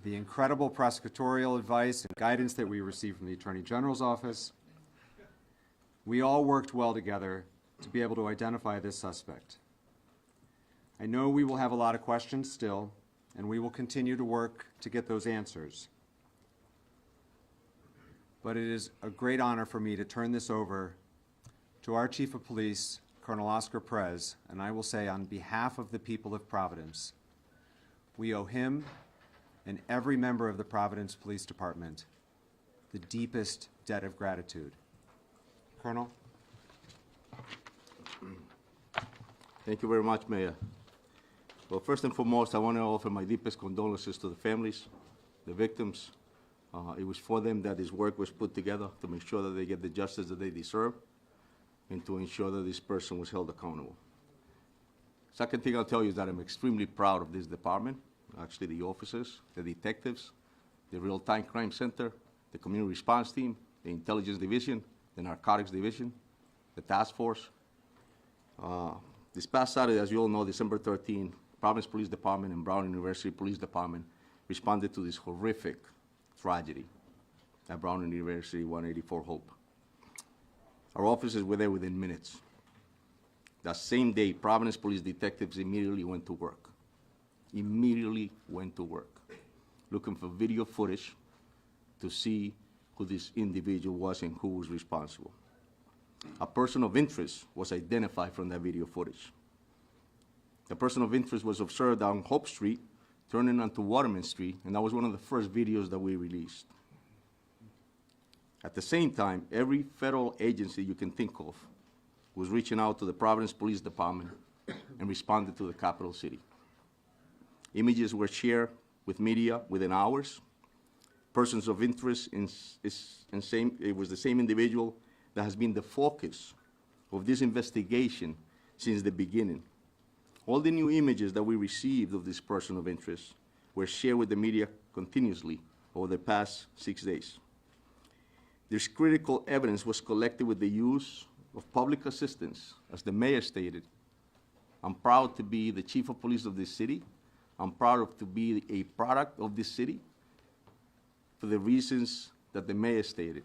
the incredible prosecutorial advice and guidance that we received from the Attorney General's office, we all worked well together to be able to identify this suspect. I know we will have a lot of questions still, and we will continue to work to get those answers. But it is a great honor for me to turn this over to our Chief of Police, Colonel Oscar Perez, and I will say on behalf of the people of Providence, we owe him and every member of the Providence Police Department the deepest debt of gratitude. Colonel? Thank you very much, Mayor. Well, first and foremost, I want to offer my deepest condolences to the families, the victims. It was for them that this work was put together to make sure that they get the justice that they deserve and to ensure that this person was held accountable. Second thing I'll tell you is that I'm extremely proud of this department, actually the officers, the detectives, the Real-Time Crime Center, the Community Response Team, the Intelligence Division, the Narcotics Division, the Task Force. This past Saturday, as you all know, December 13, Providence Police Department and Brown University Police Department responded to this horrific tragedy at Brown University 184 Hope. Our officers were there within minutes. That same day, Providence police detectives immediately went to work. Looking for video footage to see who this individual was and who was responsible. A person of interest was identified from that video footage. The person of interest was observed on Hope Street, turning onto Waterman Street, and that was one of the first videos that we released. At the same time, every federal agency you can think of was reaching out to the Providence Police Department and responded to the capital city. Images were shared with media within hours. Persons of interest it was the same individual that has been the focus of this investigation since the beginning. All the new images that we received of this person of interest were shared with the media continuously over the past 6 days. This critical evidence was collected with the use of public assistance. As the mayor stated, I'm proud to be the chief of police of this city. I'm proud to be a product of this city for the reasons that the mayor stated.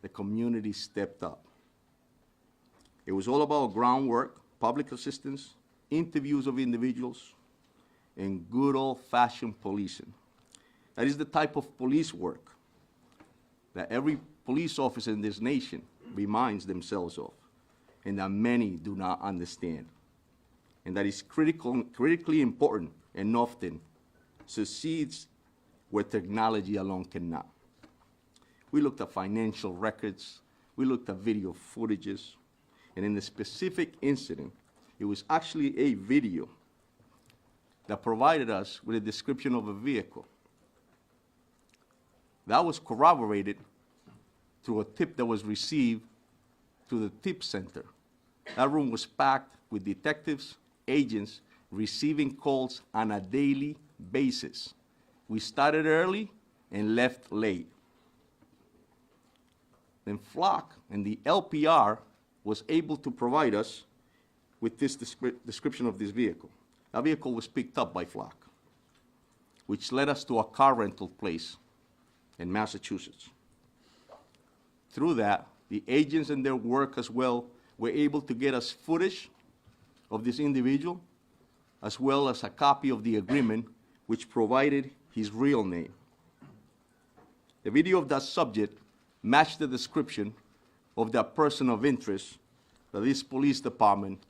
The community stepped up. It was all about groundwork, public assistance, interviews of individuals, and good old-fashioned policing. That is the type of police work that every police officer in this nation reminds themselves of, and that many do not understand. And that is critically important and often succeeds where technology alone cannot. We looked at financial records, we looked at video footages, and in the specific incident, it was actually a video that provided us with a description of a vehicle. That was corroborated through a tip that was received to the tip center. That room was packed with detectives, agents, receiving calls on a daily basis. We started early and left late. Then Flock and the LPR was able to provide us with this description of this vehicle. That vehicle was picked up by Flock, which led us to a car rental place in Massachusetts. Through that, the agents and their work as well were able to get us footage of this individual, as well as a copy of the agreement, which provided his real name. The video of that subject matched the description of that person of interest that this police department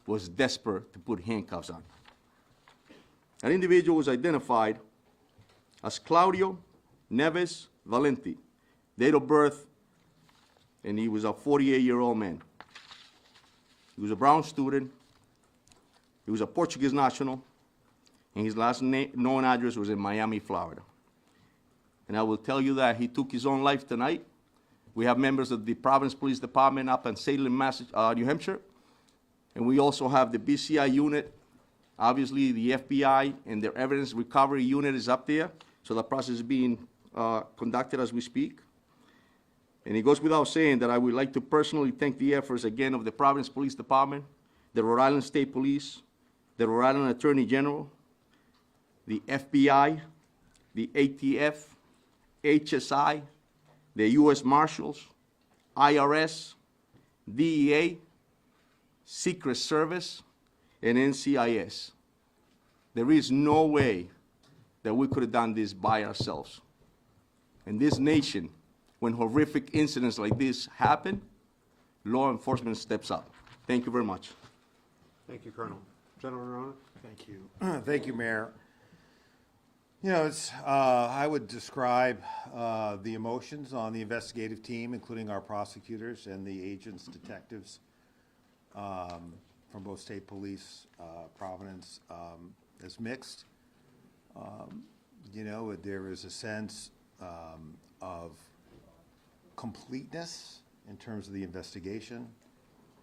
was desperate to put handcuffs on. An individual was identified as Claudio Neves Valenti, date of birth, and he was a 48-year-old man. He was a Brown student, he was a Portuguese national, and his last known address was in Miami, Florida. And I will tell you that he took his own life tonight. We have members of the Providence Police Department up in Salem, New Hampshire, and we also have the BCI unit. Obviously, the FBI and their evidence recovery unit is up there, so the process is being conducted as we speak. And it goes without saying that I would like to personally thank the efforts again of the Providence Police Department, the Rhode Island State Police, the Rhode Island Attorney General, the FBI, the ATF, HSI, the U.S. Marshals, IRS, DEA, Secret Service, and NCIS. There is no way that we could have done this by ourselves. In this nation, when horrific incidents like this happen, law enforcement steps up. Thank you very much. Thank you, Colonel. General Arona? Thank you. Thank you, Mayor. You know, I would describe the emotions on the investigative team, including our prosecutors and the agents, detectives from both state police, Providence, as mixed. You know, there is a sense of completeness in terms of the investigation,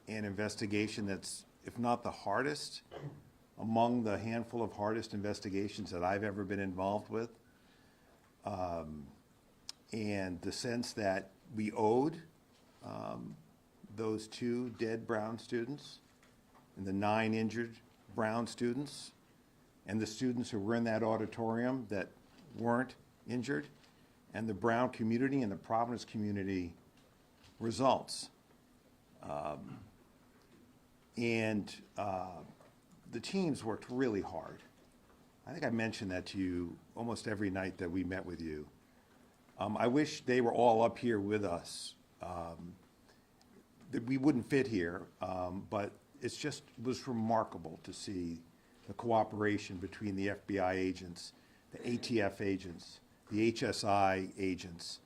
an investigation that's, if not the hardest, among the handful of hardest investigations that I've ever been involved with. And the sense that we owed those 2 dead Brown students and the 9 injured Brown students and the students who were in that auditorium that weren't injured, and the Brown community and the Providence community results. The teams worked really hard. I think I mentioned that to you almost every night that we met with you. I wish they were all up here with us. That we wouldn't fit here, but it was remarkable to see the cooperation between the FBI agents, the ATF agents, the HSI agents,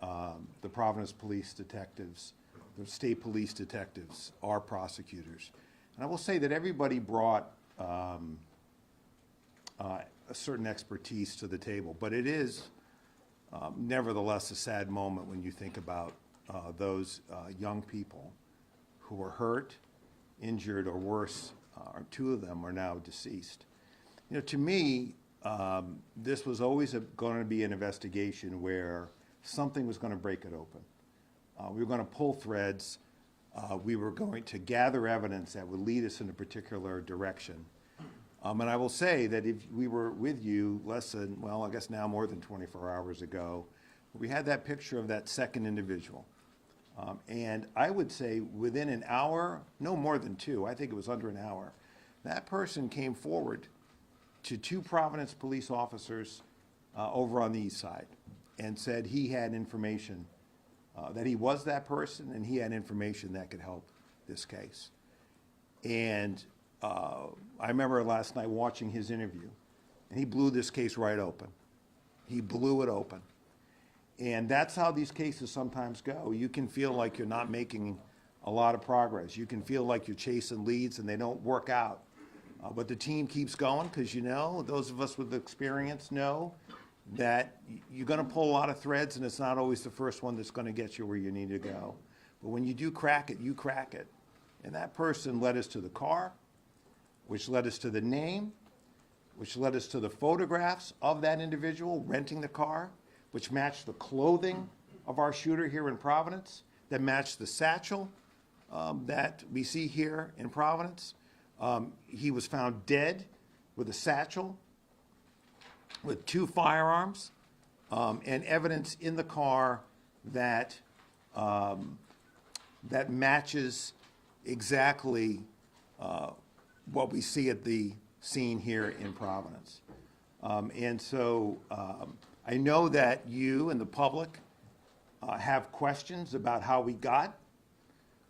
the Providence police detectives, the state police detectives, our prosecutors. And I will say that everybody brought a certain expertise to the table, but it is nevertheless a sad moment when you think about those young people who were hurt, injured, or worse, or 2 of them are now deceased. You know, to me, this was always going to be an investigation where something was going to break it open. We were going to pull threads. We were going to gather evidence that would lead us in a particular direction. And I will say that if we were with you less than, well, I guess now more than 24 hours ago, we had that picture of that second individual. And I would say within an hour, no more than 2, I think it was under an hour, that person came forward to 2 Providence police officers over on the east side and said he had information, that he was that person and he had information that could help this case. And I remember last night watching his interview, and he blew this case right open. He blew it open. And that's how these cases sometimes go. You can feel like you're not making a lot of progress. You can feel like you're chasing leads and they don't work out. But the team keeps going because, you know, those of us with experience know that you're going to pull a lot of threads, and it's not always the first one that's going to get you where you need to go. But when you do crack it, you crack it. And that person led us to the car, which led us to the name, which led us to the photographs of that individual renting the car, which matched the clothing of our shooter here in Providence, that matched the satchel that we see here in Providence. He was found dead with a satchel, with 2 firearms, and evidence in the car that that matches exactly what we see at the scene here in Providence. And so I know that you and the public have questions about how we got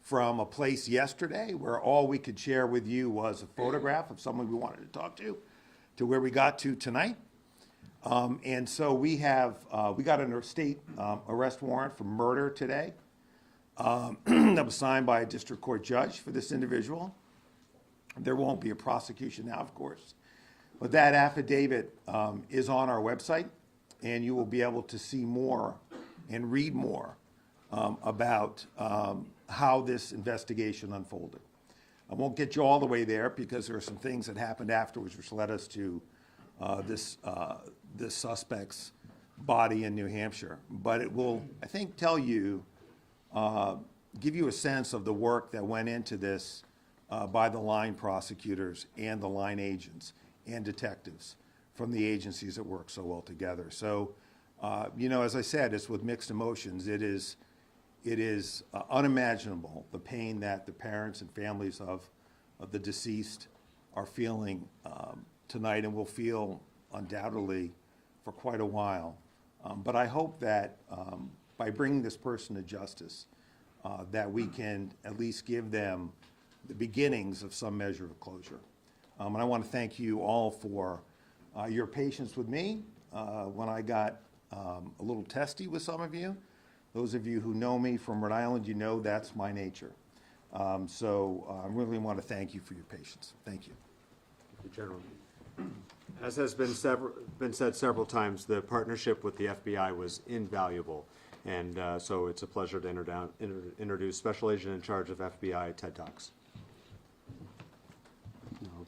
from a place yesterday where all we could share with you was a photograph of someone we wanted to talk to where we got to tonight. And so we got a state arrest warrant for murder today that was signed by a district court judge for this individual. There won't be a prosecution now, of course, but that affidavit is on our website, and you will be able to see more and read more about how this investigation unfolded. I won't get you all the way there because there are some things that happened afterwards which led us to this suspect's body in New Hampshire. But it will, I think, tell you, give you a sense of the work that went into this by the line prosecutors and the line agents and detectives from the agencies that work so well together. So, as I said, it's with mixed emotions. It is unimaginable, the pain that the parents and families of the deceased are feeling tonight and will feel undoubtedly for quite a while. But I hope that by bringing this person to justice, that we can at least give them the beginnings of some measure of closure. And I want to thank you all for your patience with me when I got a little testy with some of you. Those of you who know me from Rhode Island, you know that's my nature. So I really want to thank you for your patience. Thank you. Thank you, General. As has been said several times, the partnership with the FBI was invaluable. And so it's a pleasure to introduce Special Agent in Charge of FBI, Ted Dox.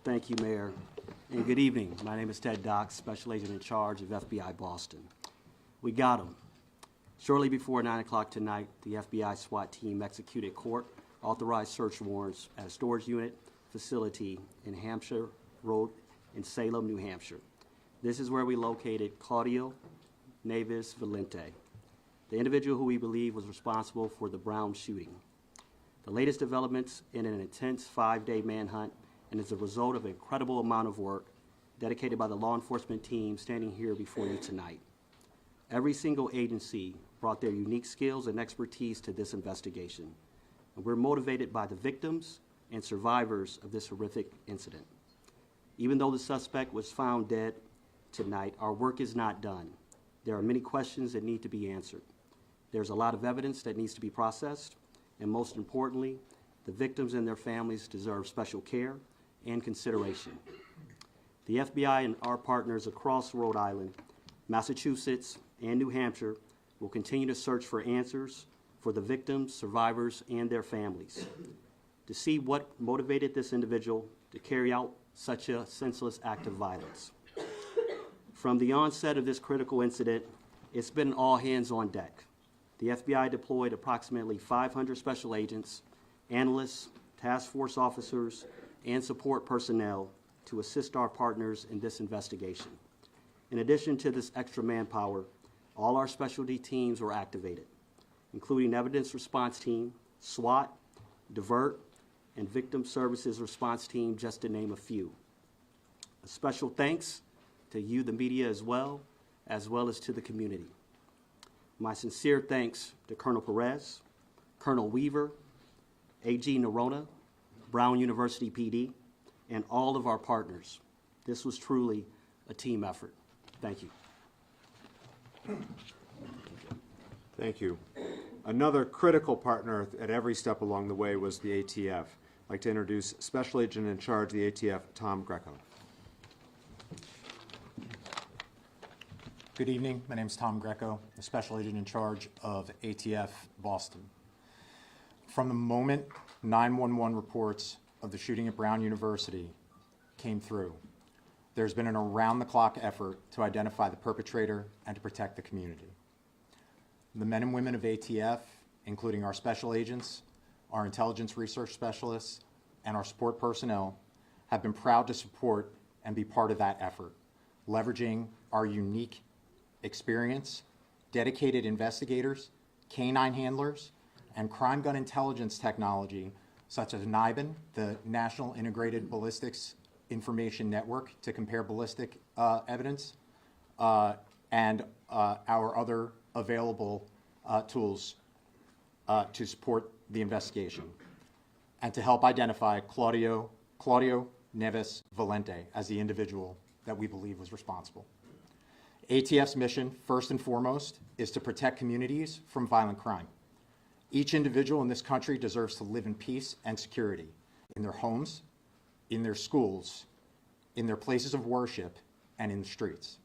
Thank you, Mayor, and good evening. My name is Ted Dox, Special Agent in Charge of FBI Boston. We got him. Shortly before 9 o'clock tonight, the FBI SWAT team executed court-authorized search warrants at a storage unit facility in Hampshire Road in Salem, New Hampshire. This is where we located Claudio Neves Valente, the individual who we believe was responsible for the Brown shooting. The latest developments in an intense 5-day manhunt and is a result of an incredible amount of work dedicated by the law enforcement team standing here before you tonight. Every single agency brought their unique skills and expertise to this investigation, and we're motivated by the victims and survivors of this horrific incident. Even though the suspect was found dead tonight, our work is not done. There are many questions that need to be answered. There's a lot of evidence that needs to be processed, and most importantly, the victims and their families deserve special care and consideration. The FBI and our partners across Rhode Island, Massachusetts, and New Hampshire will continue to search for answers for the victims, survivors, and their families, to see what motivated this individual to carry out such a senseless act of violence. From the onset of this critical incident, it's been all hands on deck. The FBI deployed approximately 500 special agents, analysts, task force officers, and support personnel to assist our partners in this investigation. In addition to this extra manpower, all our specialty teams were activated, including Evidence Response Team, SWAT, Divert, and Victim Services Response Team, just to name a few. A special thanks to you, the media, as well as to the community. My sincere thanks to Colonel Perez, Colonel Weaver, AG Nerona, Brown University PD, and all of our partners. This was truly a team effort. Thank you. Thank you. Another critical partner at every step along the way was the ATF. I'd like to introduce Special Agent in Charge of the ATF, Tom Greco. Good evening. My name is Tom Greco, the Special Agent in Charge of ATF Boston. From the moment 911 reports of the shooting at Brown University came through, there's been an around-the-clock effort to identify the perpetrator and to protect the community. The men and women of ATF, including our special agents, our intelligence research specialists, and our support personnel, have been proud to support and be part of that effort, leveraging our unique experience, dedicated investigators, canine handlers, and crime gun intelligence technology such as NIBIN, the National Integrated Ballistics Information Network, to compare ballistic evidence, and our other available tools to support the investigation, and to help identify Claudio Neves Valente as the individual that we believe was responsible. ATF's mission, first and foremost, is to protect communities from violent crime. Each individual in this country deserves to live in peace and security in their homes, in their schools, in their places of worship, and in the streets.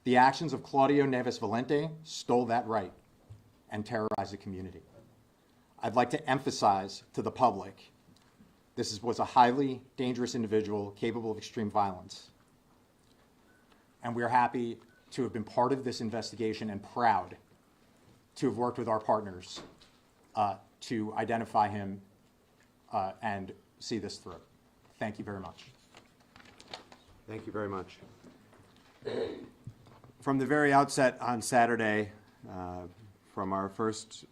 The actions of Claudio Neves Valente stole that right and terrorized the community. I'd like to emphasize to the public, this was a highly dangerous individual capable of extreme violence. And we are happy to have been part of this investigation and proud to have worked with our partners to identify him and see this through. Thank you very much. Thank you very much. From the very outset on Saturday, from our first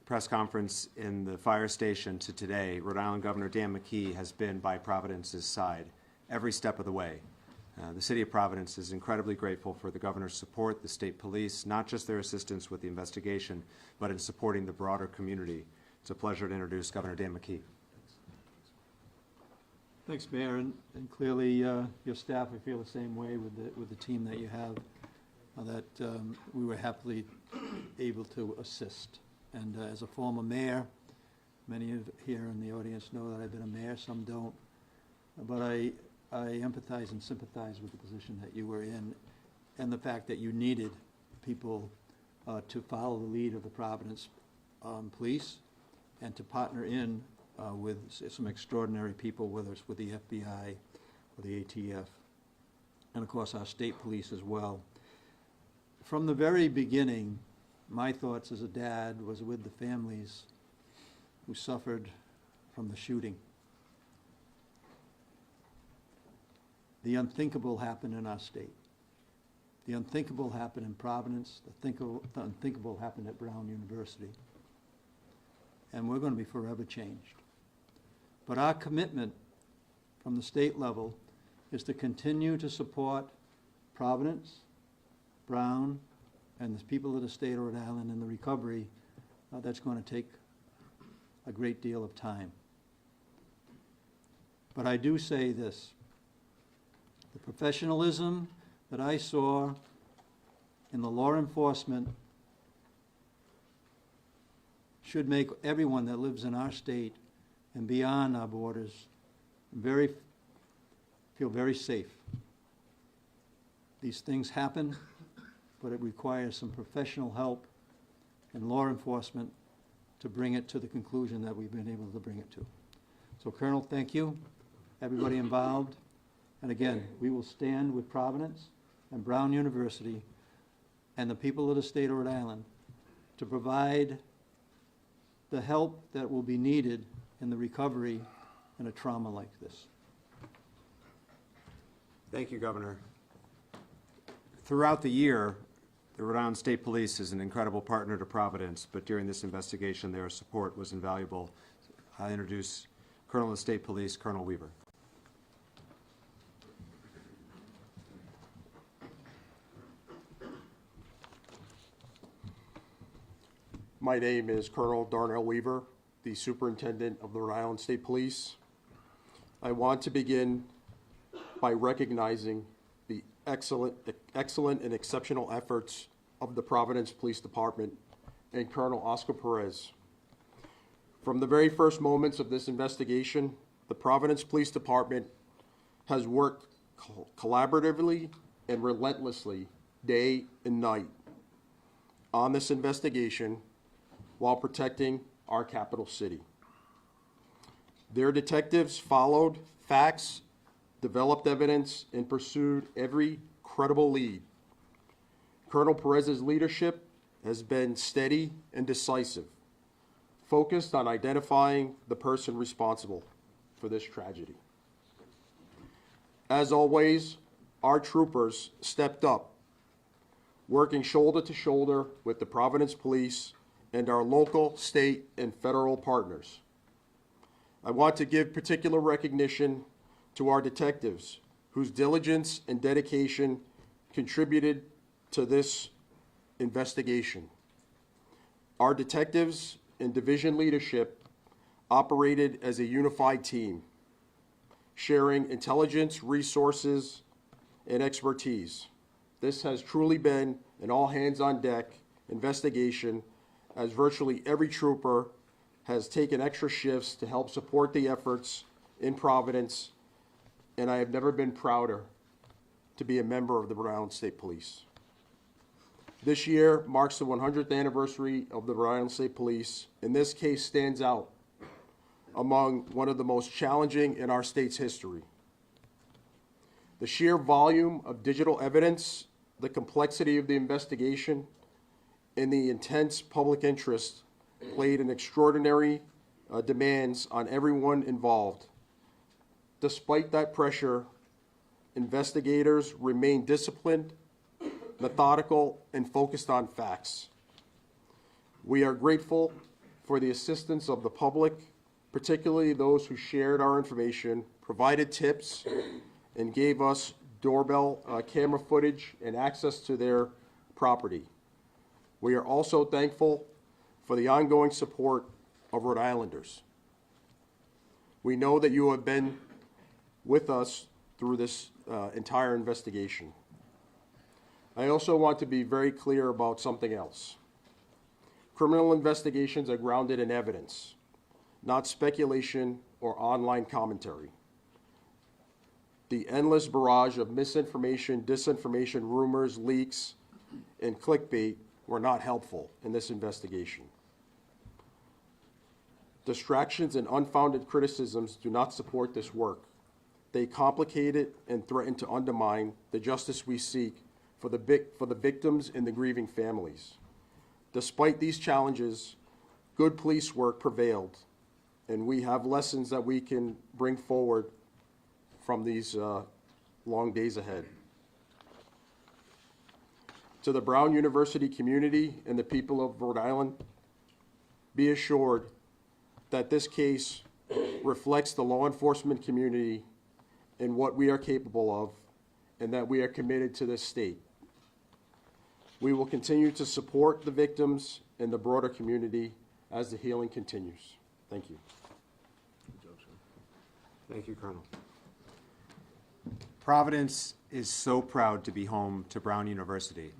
press conference in the fire station to today, Rhode Island Governor Dan McKee has been by Providence's side every step of the way. The City of Providence is incredibly grateful for the governor's support, the state police, not just their assistance with the investigation, but in supporting the broader community. It's a pleasure to introduce Governor Dan McKee. Thanks, Mayor, and clearly your staff, I feel the same way with the team that you have, that we were happily able to assist. And as a former mayor, many of here in the audience know that I've been a mayor, some don't, but I empathize and sympathize with the position that you were in and the fact that you needed people to follow the lead of the Providence Police and to partner in with some extraordinary people, whether it's with the FBI or the ATF, and of course our state police as well. From the very beginning, my thoughts as a dad was with the families who suffered from the shooting. The unthinkable happened in our state. The unthinkable happened in Providence. The unthinkable happened at Brown University. And we're going to be forever changed. But our commitment from the state level is to continue to support Providence, Brown, and the people of the state of Rhode Island in the recovery. That's going to take a great deal of time. But I do say this. The professionalism that I saw in the law enforcement should make everyone that lives in our state and beyond our borders feel very safe. These things happen, but it requires some professional help and law enforcement to bring it to the conclusion that we've been able to bring it to. So, Colonel, thank you, everybody involved. And again, we will stand with Providence and Brown University and the people of the state of Rhode Island to provide the help that will be needed in the recovery in a trauma like this. Thank you, Governor. Throughout the year, the Rhode Island State Police is an incredible partner to Providence, but during this investigation, their support was invaluable. I introduce Colonel of the State Police, Colonel Weaver. My name is Colonel Darnell Weaver, the Superintendent of the Rhode Island State Police. I want to begin by recognizing the excellent and exceptional efforts of the Providence Police Department and Colonel Oscar Perez. From the very first moments of this investigation, the Providence Police Department has worked collaboratively and relentlessly day and night on this investigation while protecting our capital city. Their detectives followed facts, developed evidence, and pursued every credible lead. Colonel Perez's leadership has been steady and decisive, focused on identifying the person responsible for this tragedy. As always, our troopers stepped up, working shoulder to shoulder with the Providence Police and our local, state, and federal partners. I want to give particular recognition to our detectives, whose diligence and dedication contributed to this investigation. Our detectives and division leadership operated as a unified team, sharing intelligence, resources, and expertise. This has truly been an all-hands-on-deck investigation, as virtually every trooper has taken extra shifts to help support the efforts in Providence, and I have never been prouder to be a member of the Rhode Island State Police. This year marks the 100th anniversary of the Rhode Island State Police, and this case stands out among one of the most challenging in our state's history. The sheer volume of digital evidence, the complexity of the investigation, and the intense public interest played an extraordinary demands on everyone involved. Despite that pressure, investigators remain disciplined, methodical, and focused on facts. We are grateful for the assistance of the public, particularly those who shared our information, provided tips, and gave us doorbell camera footage and access to their property. We are also thankful for the ongoing support of Rhode Islanders. We know that you have been with us through this entire investigation. I also want to be very clear about something else. Criminal investigations are grounded in evidence, not speculation or online commentary. The endless barrage of misinformation, disinformation, rumors, leaks, and clickbait were not helpful in this investigation. Distractions and unfounded criticisms do not support this work. They complicate it and threaten to undermine the justice we seek for the victims and the grieving families. Despite these challenges, good police work prevailed, and we have lessons that we can bring forward from these long days ahead. To the Brown University community and the people of Rhode Island, be assured that this case reflects the law enforcement community and what we are capable of, and that we are committed to this state. We will continue to support the victims and the broader community as the healing continues. Thank you. Thank you, Colonel. Providence is so proud to be home to Brown University,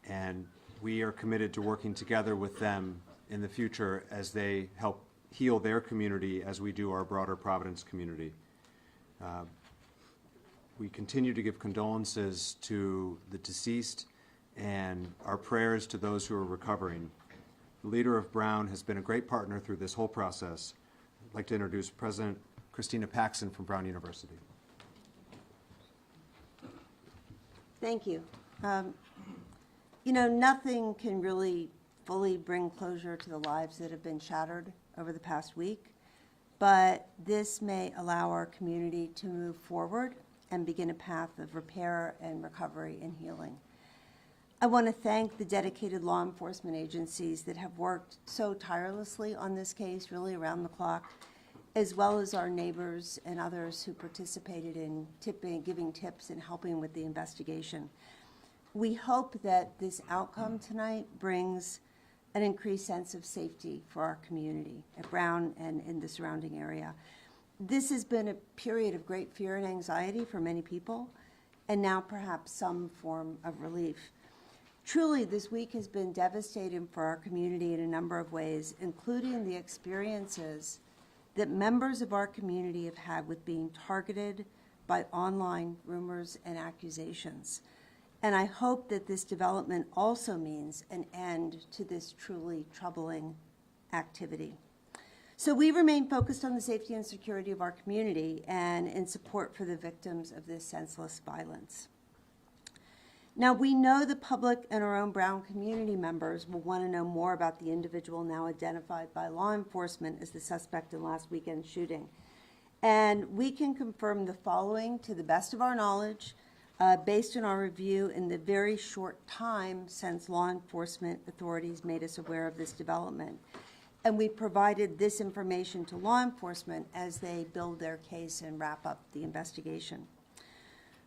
and we are committed to working together with them in the future as they help heal their community as we do our broader Providence community. We continue to give condolences to the deceased and our prayers to those who are recovering. The leader of Brown has been a great partner through this whole process. I'd like to introduce President Christina Paxson from Brown University. Thank you. You know, nothing can really fully bring closure to the lives that have been shattered over the past week, but this may allow our community to move forward and begin a path of repair and recovery and healing. I want to thank the dedicated law enforcement agencies that have worked so tirelessly on this case, really around the clock, as well as our neighbors and others who participated in giving tips and helping with the investigation. We hope that this outcome tonight brings an increased sense of safety for our community at Brown and in the surrounding area. This has been a period of great fear and anxiety for many people, and now perhaps some form of relief. Truly, this week has been devastating for our community in a number of ways, including the experiences that members of our community have had with being targeted by online rumors and accusations. And I hope that this development also means an end to this truly troubling activity. So we remain focused on the safety and security of our community and in support for the victims of this senseless violence. Now, we know the public and our own Brown community members will want to know more about the individual now identified by law enforcement as the suspect in last weekend's shooting. And we can confirm the following to the best of our knowledge, based on our review in the very short time since law enforcement authorities made us aware of this development. And we provided this information to law enforcement as they build their case and wrap up the investigation.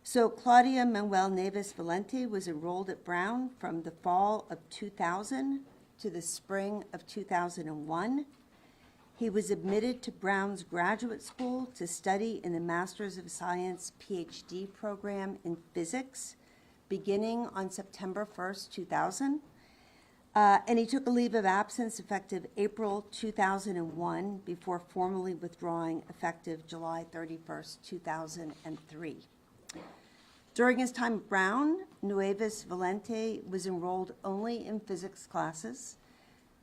So Claudia Manuel Neves Valente was enrolled at Brown from the fall of 2000 to the spring of 2001. He was admitted to Brown's graduate school to study in the Master's of Science PhD program in physics, beginning on September 1st, 2000. And he took a leave of absence effective April 2001 before formally withdrawing effective July 31st, 2003. During his time at Brown, Nueves Valente was enrolled only in physics classes.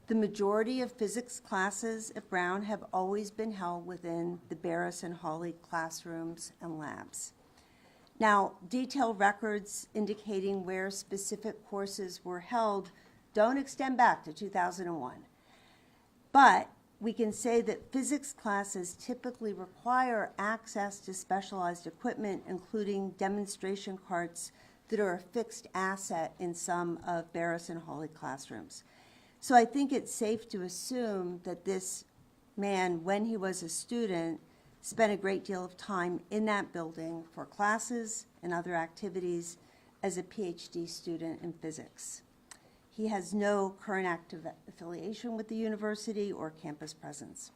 The majority of physics classes at Brown have always been held within the Barris and Hawley classrooms and labs. Now, detailed records indicating where specific courses were held don't extend back to 2001. But we can say that physics classes typically require access to specialized equipment, including demonstration carts that are a fixed asset in some of Barris and Hawley classrooms. So I think it's safe to assume that this man, when he was a student, spent a great deal of time in that building for classes and other activities as a PhD student in physics. He has no current active affiliation with the university or campus presence.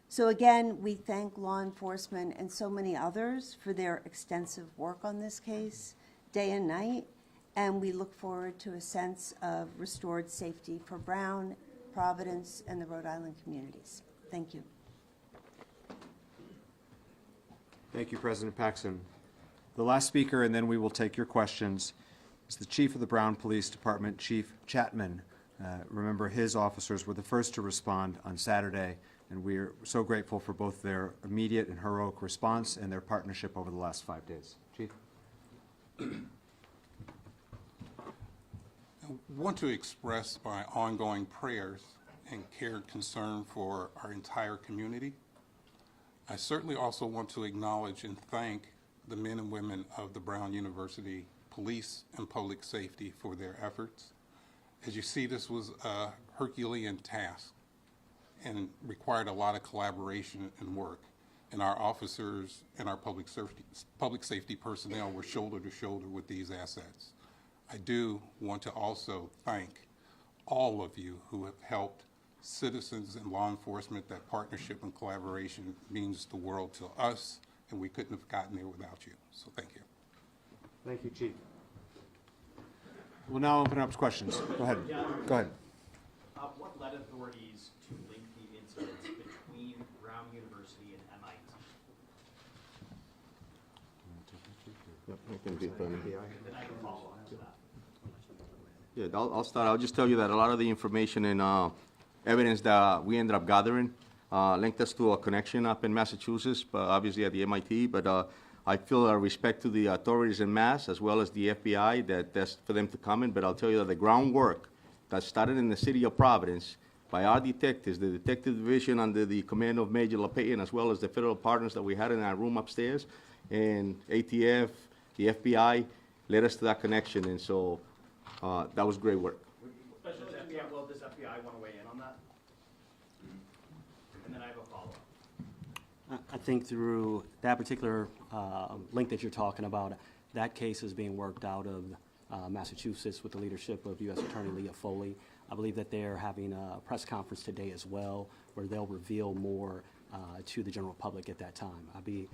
So again, we thank law enforcement and so many others for their extensive work on this case, day and night, and we look forward to a sense of restored safety for Brown, Providence, and the Rhode Island communities. Thank you. Thank you, President Paxson. The last speaker, and then we will take your questions, is the Chief of the Brown Police Department, Chief Chapman. Remember, his officers were the first to respond on Saturday, and we are so grateful for both their immediate and heroic response and their partnership over the last 5 days. Chief? I want to express my ongoing prayers and care concern for our entire community. I certainly also want to acknowledge and thank the men and women of the Brown University Police and Public Safety for their efforts. As you see, this was a Herculean task and required a lot of collaboration and work. And our officers and our public safety personnel were shoulder to shoulder with these assets. I do want to also thank all of you who have helped citizens and law enforcement. That partnership and collaboration means the world to us, and we couldn't have gotten there without you. So thank you. Thank you, Chief. We'll now open up to questions. Go ahead. Go ahead. What led authorities to link the incidents between Brown University and MIT? Then I can follow up to that. Yeah, I'll start. I'll just tell you that a lot of the information and evidence that we ended up gathering linked us to a connection up in Massachusetts, but obviously at the MIT. But I feel a respect to the authorities in Mass as well as the FBI that's for them to comment. But I'll tell you that the groundwork that started in the city of Providence by our detectives, the detective division under the command of Major LaPayan, as well as the federal partners that we had in our room upstairs, and ATF, the FBI, led us to that connection. And so that was great work. Does FBI want to weigh in on that? And then I have a follow-up. I think through that particular link that you're talking about, that case is being worked out of Massachusetts with the leadership of U.S. Attorney Leah Foley. I believe that they're having a press conference today as well, where they'll reveal more to the general public at that time. I'd be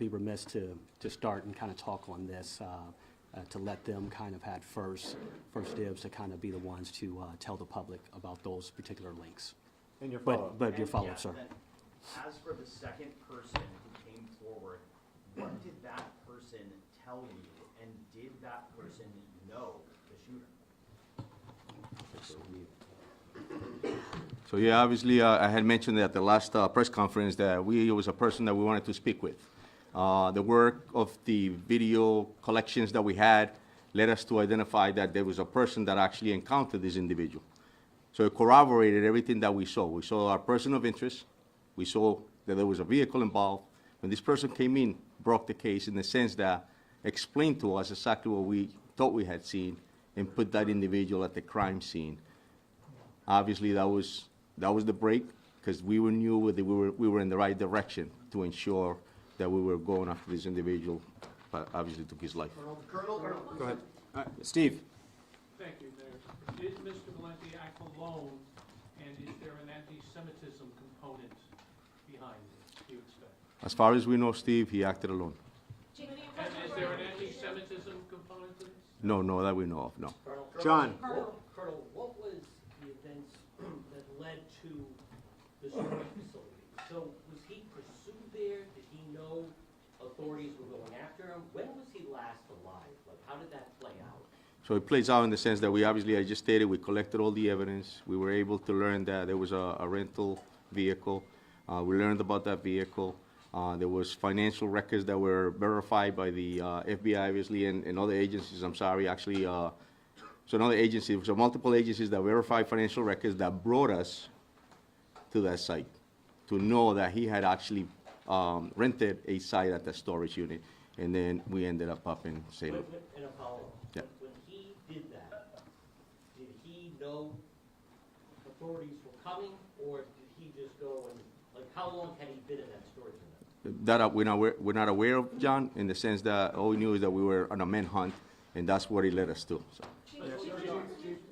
remiss to start and kind of talk on this, to let them kind of had first dibs to kind of be the ones to tell the public about those particular links. And your But your follow-up, sir. Then, as for the second person who came forward, what did that person tell you, and did that person know the shooter? So yeah, obviously, I had mentioned at the last press conference that it was a person that we wanted to speak with. The work of the video collections that we had led us to identify that there was a person that actually encountered this individual. So it corroborated everything that we saw. We saw our person of interest. We saw that there was a vehicle involved. When this person came in, broke the case in the sense that explained to us exactly what we thought we had seen and put that individual at the crime scene. Obviously, that was the break, because we knew that we were in the right direction to ensure that we were going after this individual, but obviously took his life. Go ahead. Steve? Thank you, Mayor. Did Mr. Valenti act alone, and is there an anti-Semitism component behind it, do you expect? As far as we know, Steve, he acted alone. And is there an anti-Semitism component to this? No, that we know of, no. John? Colonel, what was the events that led to the shooting facility? So was he pursued there? Did he know authorities were going after him? When was he last alive? Like, how did that play out? So it plays out in the sense that we obviously, I just stated, we collected all the evidence. We were able to learn that there was a rental vehicle. We learned about that vehicle. There was financial records that were verified by the FBI, obviously, and other agencies. I'm sorry, actually, so another agency, so multiple agencies that verified financial records that brought us to that site, to know that he had actually rented a site at the storage unit, and then we ended up in Salem. In a follow-up. Yeah. When he did that, did he know authorities were coming, or did he just go and, like, how long had he been in that storage unit? That we're not aware of, John, in the sense that all we knew is that we were on a manhunt, and that's what he led us to. So.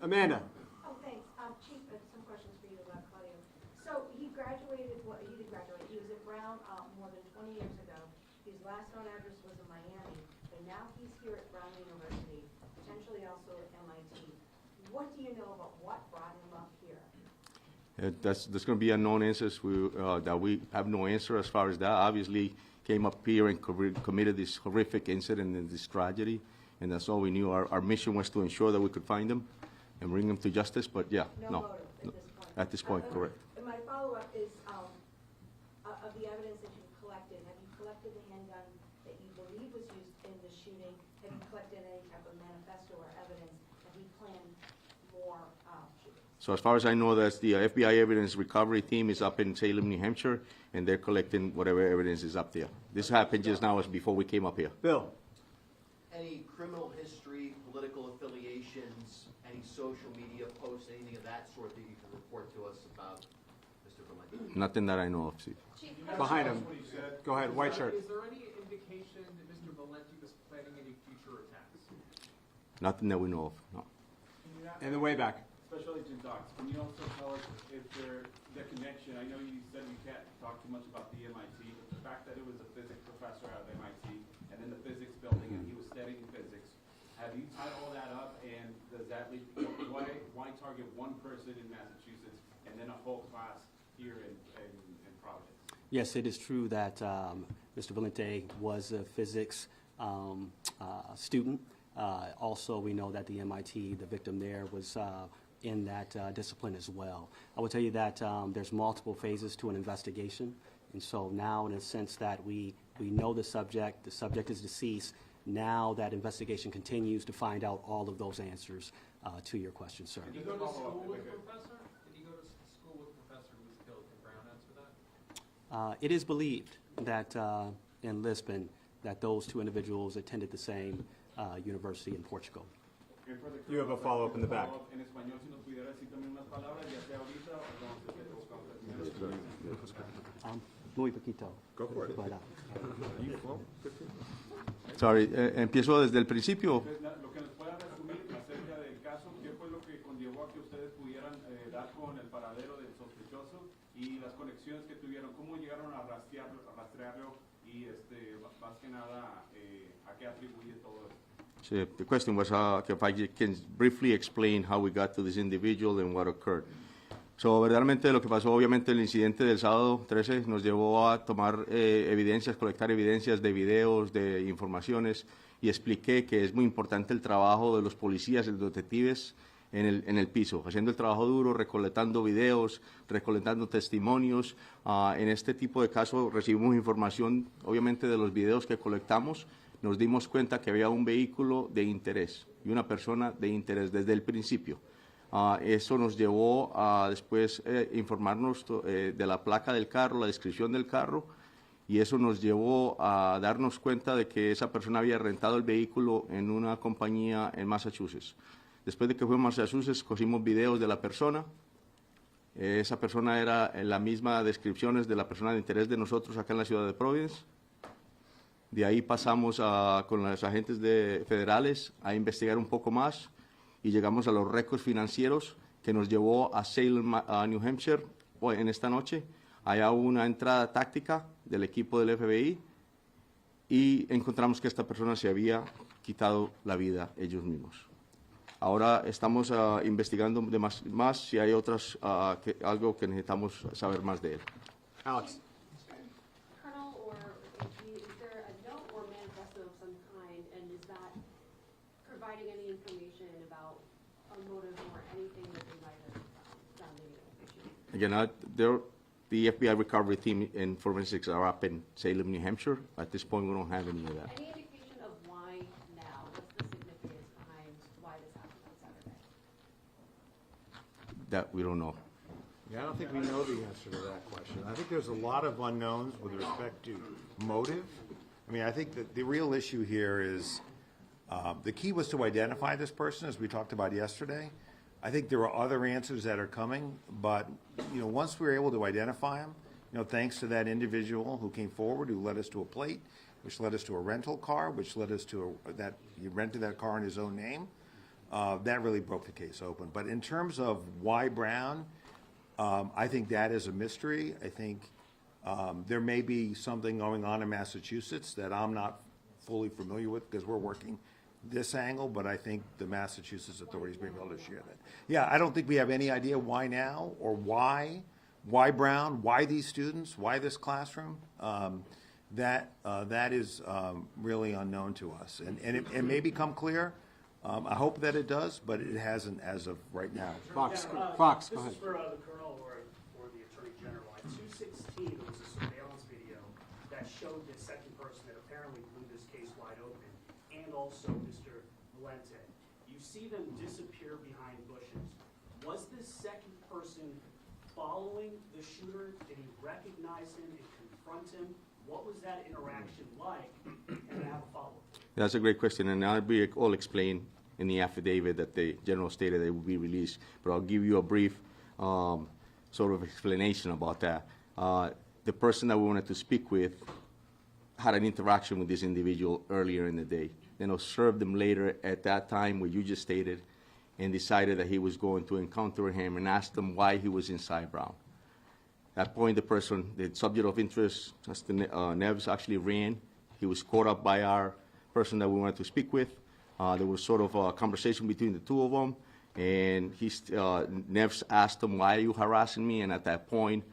Amanda? Oh, thanks. Chief, some questions for you about Claudio. So he graduated, he did graduate, he was at Brown more than 20 years ago. His last known address was in Miami, but now he's here at Brown University, potentially also at MIT. What do you know about what brought him up here? There's going to be unknown answers that we have no answer as far as that. Obviously, came up here and committed this horrific incident and this tragedy, and that's all we knew. Our mission was to ensure that we could find him and bring him to justice, but yeah, no. Motive At this point, correct. And my follow-up is, of the evidence that you've collected, have you collected the handgun that you believe was used in the shooting? Have you collected any type of manifesto or evidence? Have you planned more shootings? So as far as I know, that's the FBI evidence recovery team is up in Salem, New Hampshire, and they're collecting whatever evidence is up there. This happened just now as before we came up here. Bill? Any criminal history, political affiliations, any social media posts, anything of that sort that you can report to us about Mr. Valenti? Nothing that I know of, Steve. Behind him. Go ahead, white shirt. Is there any indication that Mr. Valenti was planning any future attacks? Nothing that we know of, no. In the way back. Special Agent Docs, can you also tell us if the connection, I know you said you can't talk too much about the MIT, but the fact that it was a physics professor at MIT and in the physics building and he was studying physics, have you tied all that up, and does that lead, why target one person in Massachusetts and then a whole class here in Providence? Yes, it is true that Mr. Valente was a physics student. Also, we know that the MIT, the victim there, was in that discipline as well. I will tell you that there's multiple phases to an investigation, and so now, in a sense that we know the subject is deceased. Now that investigation continues to find out all of those answers to your question, sir. Did he go to school with a professor? Did he go to school with a professor who was killed? Can Brown answer that? It is believed that in Lisbon, that those two individuals attended the same university in Portugal. You have a follow-up in the back. En español, si nos pudiera decir también unas palabras, ya sea ahorita o Muy poquito. Go for it. But, Sorry, empiezo desde el principio. Lo que nos pueda resumir acerca del caso, ¿qué fue lo que conllevó a que ustedes pudieran dar con el paradero del sospechoso y las conexiones que tuvieron? ¿Cómo llegaron a rastrearlo y más que nada a qué atribuye todo esto? So the question was if I can briefly explain how we got to this individual and what occurred. So, verdaderamente lo que pasó, obviamente el incidente del sábado 13 nos llevó a tomar evidencias, colectar evidencias de videos, de informaciones, y expliqué que es muy importante el trabajo de los policías y los detectives en el piso, haciendo el trabajo duro, recolectando videos, recolectando testimonios. En este tipo de casos recibimos información, obviamente, de los videos que colectamos. Nos dimos cuenta que había un vehículo de interés y una persona de interés desde el principio. Eso nos llevó a después informarnos de la placa del carro, la descripción del carro, y eso nos llevó a darnos cuenta de que esa persona había rentado el vehículo en una compañía en Massachusetts. Después de que fuimos a Massachusetts, cogimos videos de la persona. Esa persona era en la misma descripciones de la persona de interés de nosotros acá en la ciudad de Providence. De ahí pasamos con los agentes federales a investigar un poco más y llegamos a los récords financieros que nos llevó a Salem, New Hampshire, en esta noche. Allá hubo una entrada táctica del equipo del FBI y encontramos que esta persona se había quitado la vida ellos mismos. Ahora estamos investigando más si hay algo que necesitamos saber más de él. Alex. Colonel, or is there a note or manifesto of some kind, and is that providing any information about a motive or anything that they might have found in the issue? Again, the FBI recovery team in forensics are up in Salem, New Hampshire. At this point, we don't have any of that. Any indication of why now? What's the significance behind why this happened on Saturday? That we don't know. Yeah, I don't think we know the answer to that question. I think there's a lot of unknowns with respect to motive. I mean, I think that the real issue here is, the key was to identify this person, as we talked about yesterday. I think there are other answers that are coming, but, once we were able to identify him, thanks to that individual who came forward, who led us to a plate, which led us to a rental car, which led us to that he rented that car in his own name, that really broke the case open. But in terms of why Brown, I think that is a mystery. I think there may be something going on in Massachusetts that I'm not fully familiar with because we're working this angle, but I think the Massachusetts authorities may be able to share that. Yeah, I don't think we have any idea why now or why Brown, why these students, why this classroom. That is really unknown to us, and it may become clear. I hope that it does, but it hasn't as of right now. Fox, Yeah, Fox, go This ahead. is for the Colonel or the Attorney General. At 2:16, there was a surveillance video that showed the second person that apparently blew this case wide open, and also Mr. Valente. You see them disappear behind bushes. Was this second person following the shooter? Did he recognize him and confront him? What was that interaction like? And I have a follow-up. That's a great question, and I'll be all explained in the affidavit that the general stated that will be released. But I'll give you a brief sort of explanation about that. The person that we wanted to speak with had an interaction with this individual earlier in the day, then observed him later at that time, what you just stated, and decided that he was going to encounter him and asked him why he was inside Brown. At that point, the subject of interest, Mr. Neves, actually ran. He was caught up by our person that we wanted to speak with. There was sort of a conversation between the two of them, and Neves asked him, "Why are you harassing me?" And at that point,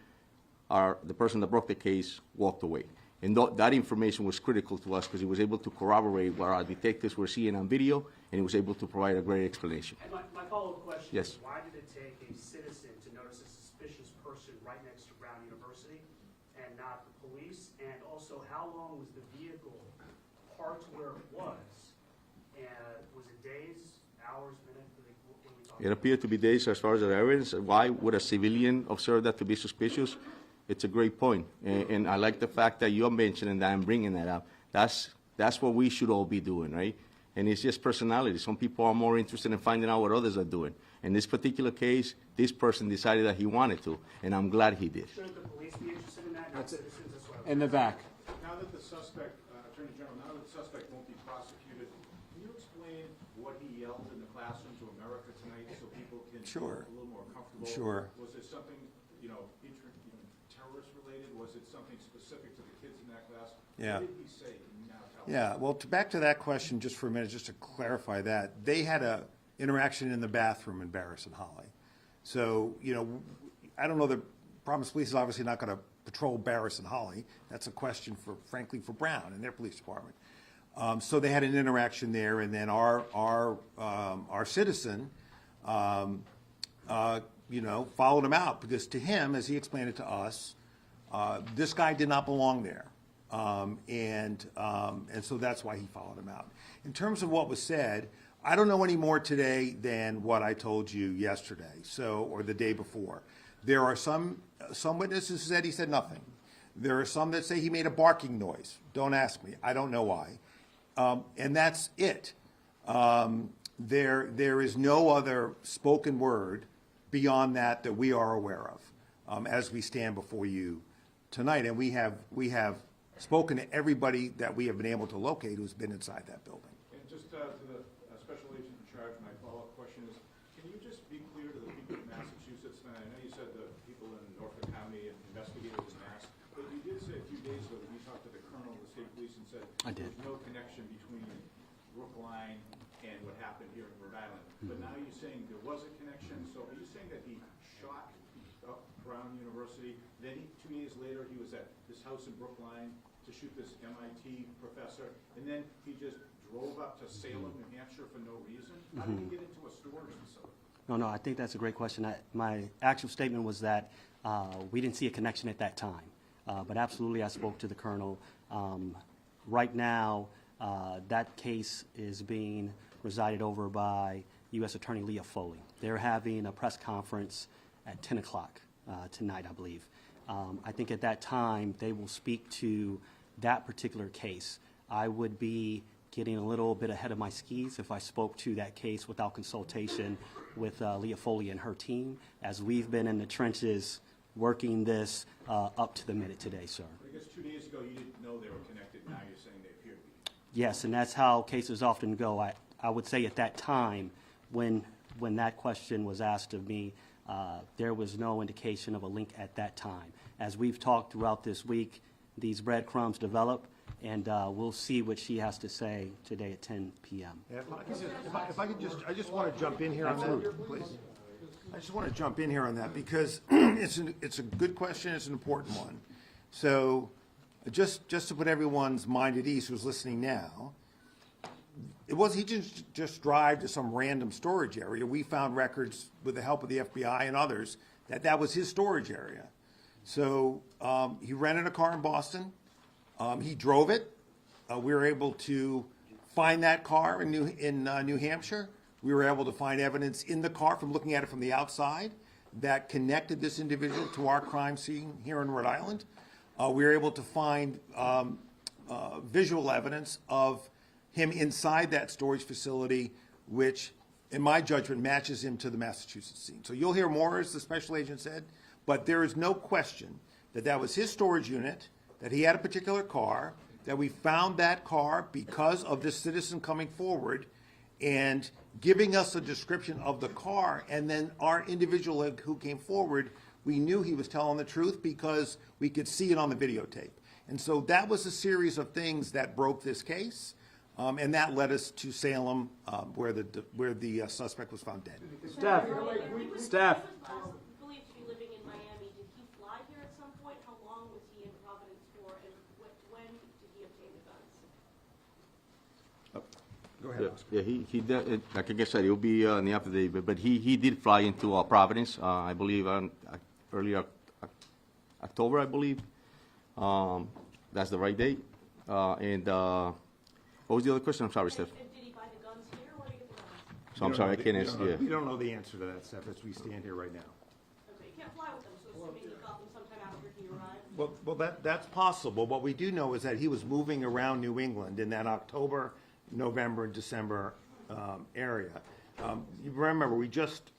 the person that broke the case walked away. And that information was critical to us because he was able to corroborate what our detectives were seeing on video, and he was able to provide a great explanation. And my follow-up question Yes. is, why did it take a citizen to notice a suspicious person right next to Brown University and not the police? And also, how long was the vehicle parked where it was? And was it days, hours, minutes? What were we talking It appeared to be days as far as the evidence. Why would a civilian observe that to be suspicious? It's a great point. And I like the fact that you're mentioning that and bringing that up. That's what we should all be doing, right? And it's just personality. Some people are more interested in finding out what others are doing. In this particular case, this person decided that he wanted to, and I'm glad he did. Shouldn't the police be interested in that, not citizens? That's what I was In the back. Now that the suspect, Attorney General, now that the suspect won't be prosecuted, can you explain what he yelled in the classroom to America tonight so people can Sure. feel a little more comfortable? Sure. Was it something, terrorist related? Was it something specific to the kids in that class? Yeah. What did he say? Can you now tell us? Yeah, well, back to that question just for a minute, just to clarify that. They had a interaction in the bathroom in Barris and Holly. So, I don't know, the Providence Police is obviously not going to patrol Barris and Holly. That's a question frankly, for Brown and their police department. So they had an interaction there, and then our citizen, followed him out because to him, as he explained it to us, this guy did not belong there. And so that's why he followed him out. In terms of what was said, I don't know any more today than what I told you yesterday, or the day before. There are some witnesses who said he said nothing. There are some that say he made a barking noise. Don't ask me. I don't know why. And that's it. There is no other spoken word beyond that we are aware of as we stand before you tonight. And we have spoken to everybody that we have been able to locate who's been inside that building. And just to the special agent in charge, my follow-up question is, can you just be clear to the people in Massachusetts, and I know you said the people in Norfolk County and Investigative in Mass, but you did say a few days ago that you talked to the colonel of the state police and said I did. there's no connection between Brookline and what happened here in Rhode Island. But now you're saying there was a connection, so are you saying that he shot up Brown University, then 2 years later he was at this house in Brookline to shoot this MIT professor, and then he just drove up to Salem, New Hampshire for no reason? How did he get into a storage facility? No, I think that's a great question. My actual statement was that we didn't see a connection at that time. But absolutely, I spoke to the colonel. Right now, that case is being resided over by U.S. Attorney Leah Foley. They're having a press conference at 10 o'clock tonight, I believe. I think at that time, they will speak to that particular case. I would be getting a little bit ahead of my skis if I spoke to that case without consultation with Leah Foley and her team, as we've been in the trenches working this up to the minute today, sir. I guess 2 days ago, you didn't know they were connected. Now you're saying they appear to be. Yes, and that's how cases often go. I would say at that time, when that question was asked of me, there was no indication of a link at that time. As we've talked throughout this week, these breadcrumbs develop, and we'll see what she has to say today at 10 p.m. Yeah, if I could just, I just want to jump in here on that, please. I just want to jump in here on that because it's a good question. It's an important one. So just to put everyone's mind at ease who's listening now, he didn't just drive to some random storage area. We found records with the help of the FBI and others that was his storage area. So he rented a car in Boston. He drove it. We were able to find that car in New Hampshire. We were able to find evidence in the car from looking at it from the outside that connected this individual to our crime scene here in Rhode Island. We were able to find visual evidence of him inside that storage facility, which, in my judgment, matches him to the Massachusetts scene. So you'll hear more, as the special agent said, but there is no question that was his storage unit, that he had a particular car, that we found that car because of this citizen coming forward and giving us a description of the car, and then our individual who came forward, we knew he was telling the truth because we could see it on the videotape. And so that was a series of things that broke this case, and that led us to Salem, where the suspect was found dead. Steph. Steph. Believed to be living in Miami. Did he fly here at some point? How long was he in Providence for, and when did he obtain the guns? Go ahead. Yeah, he did, like I said, it'll be in the affidavit, but he did fly into Providence, I believe, early October, I believe. That's the right date. And what was the other question? I'm sorry, Steph. And did he buy the guns here, or did he get the guns? So I'm sorry, I can't answer. Yeah. We don't know the answer to that, Steph, as we stand here right now. Okay, you can't fly with them, so assuming he got them sometime after he arrived? Well, that's possible. What we do know is that he was moving around New England in that October, November, and December area. You remember, we just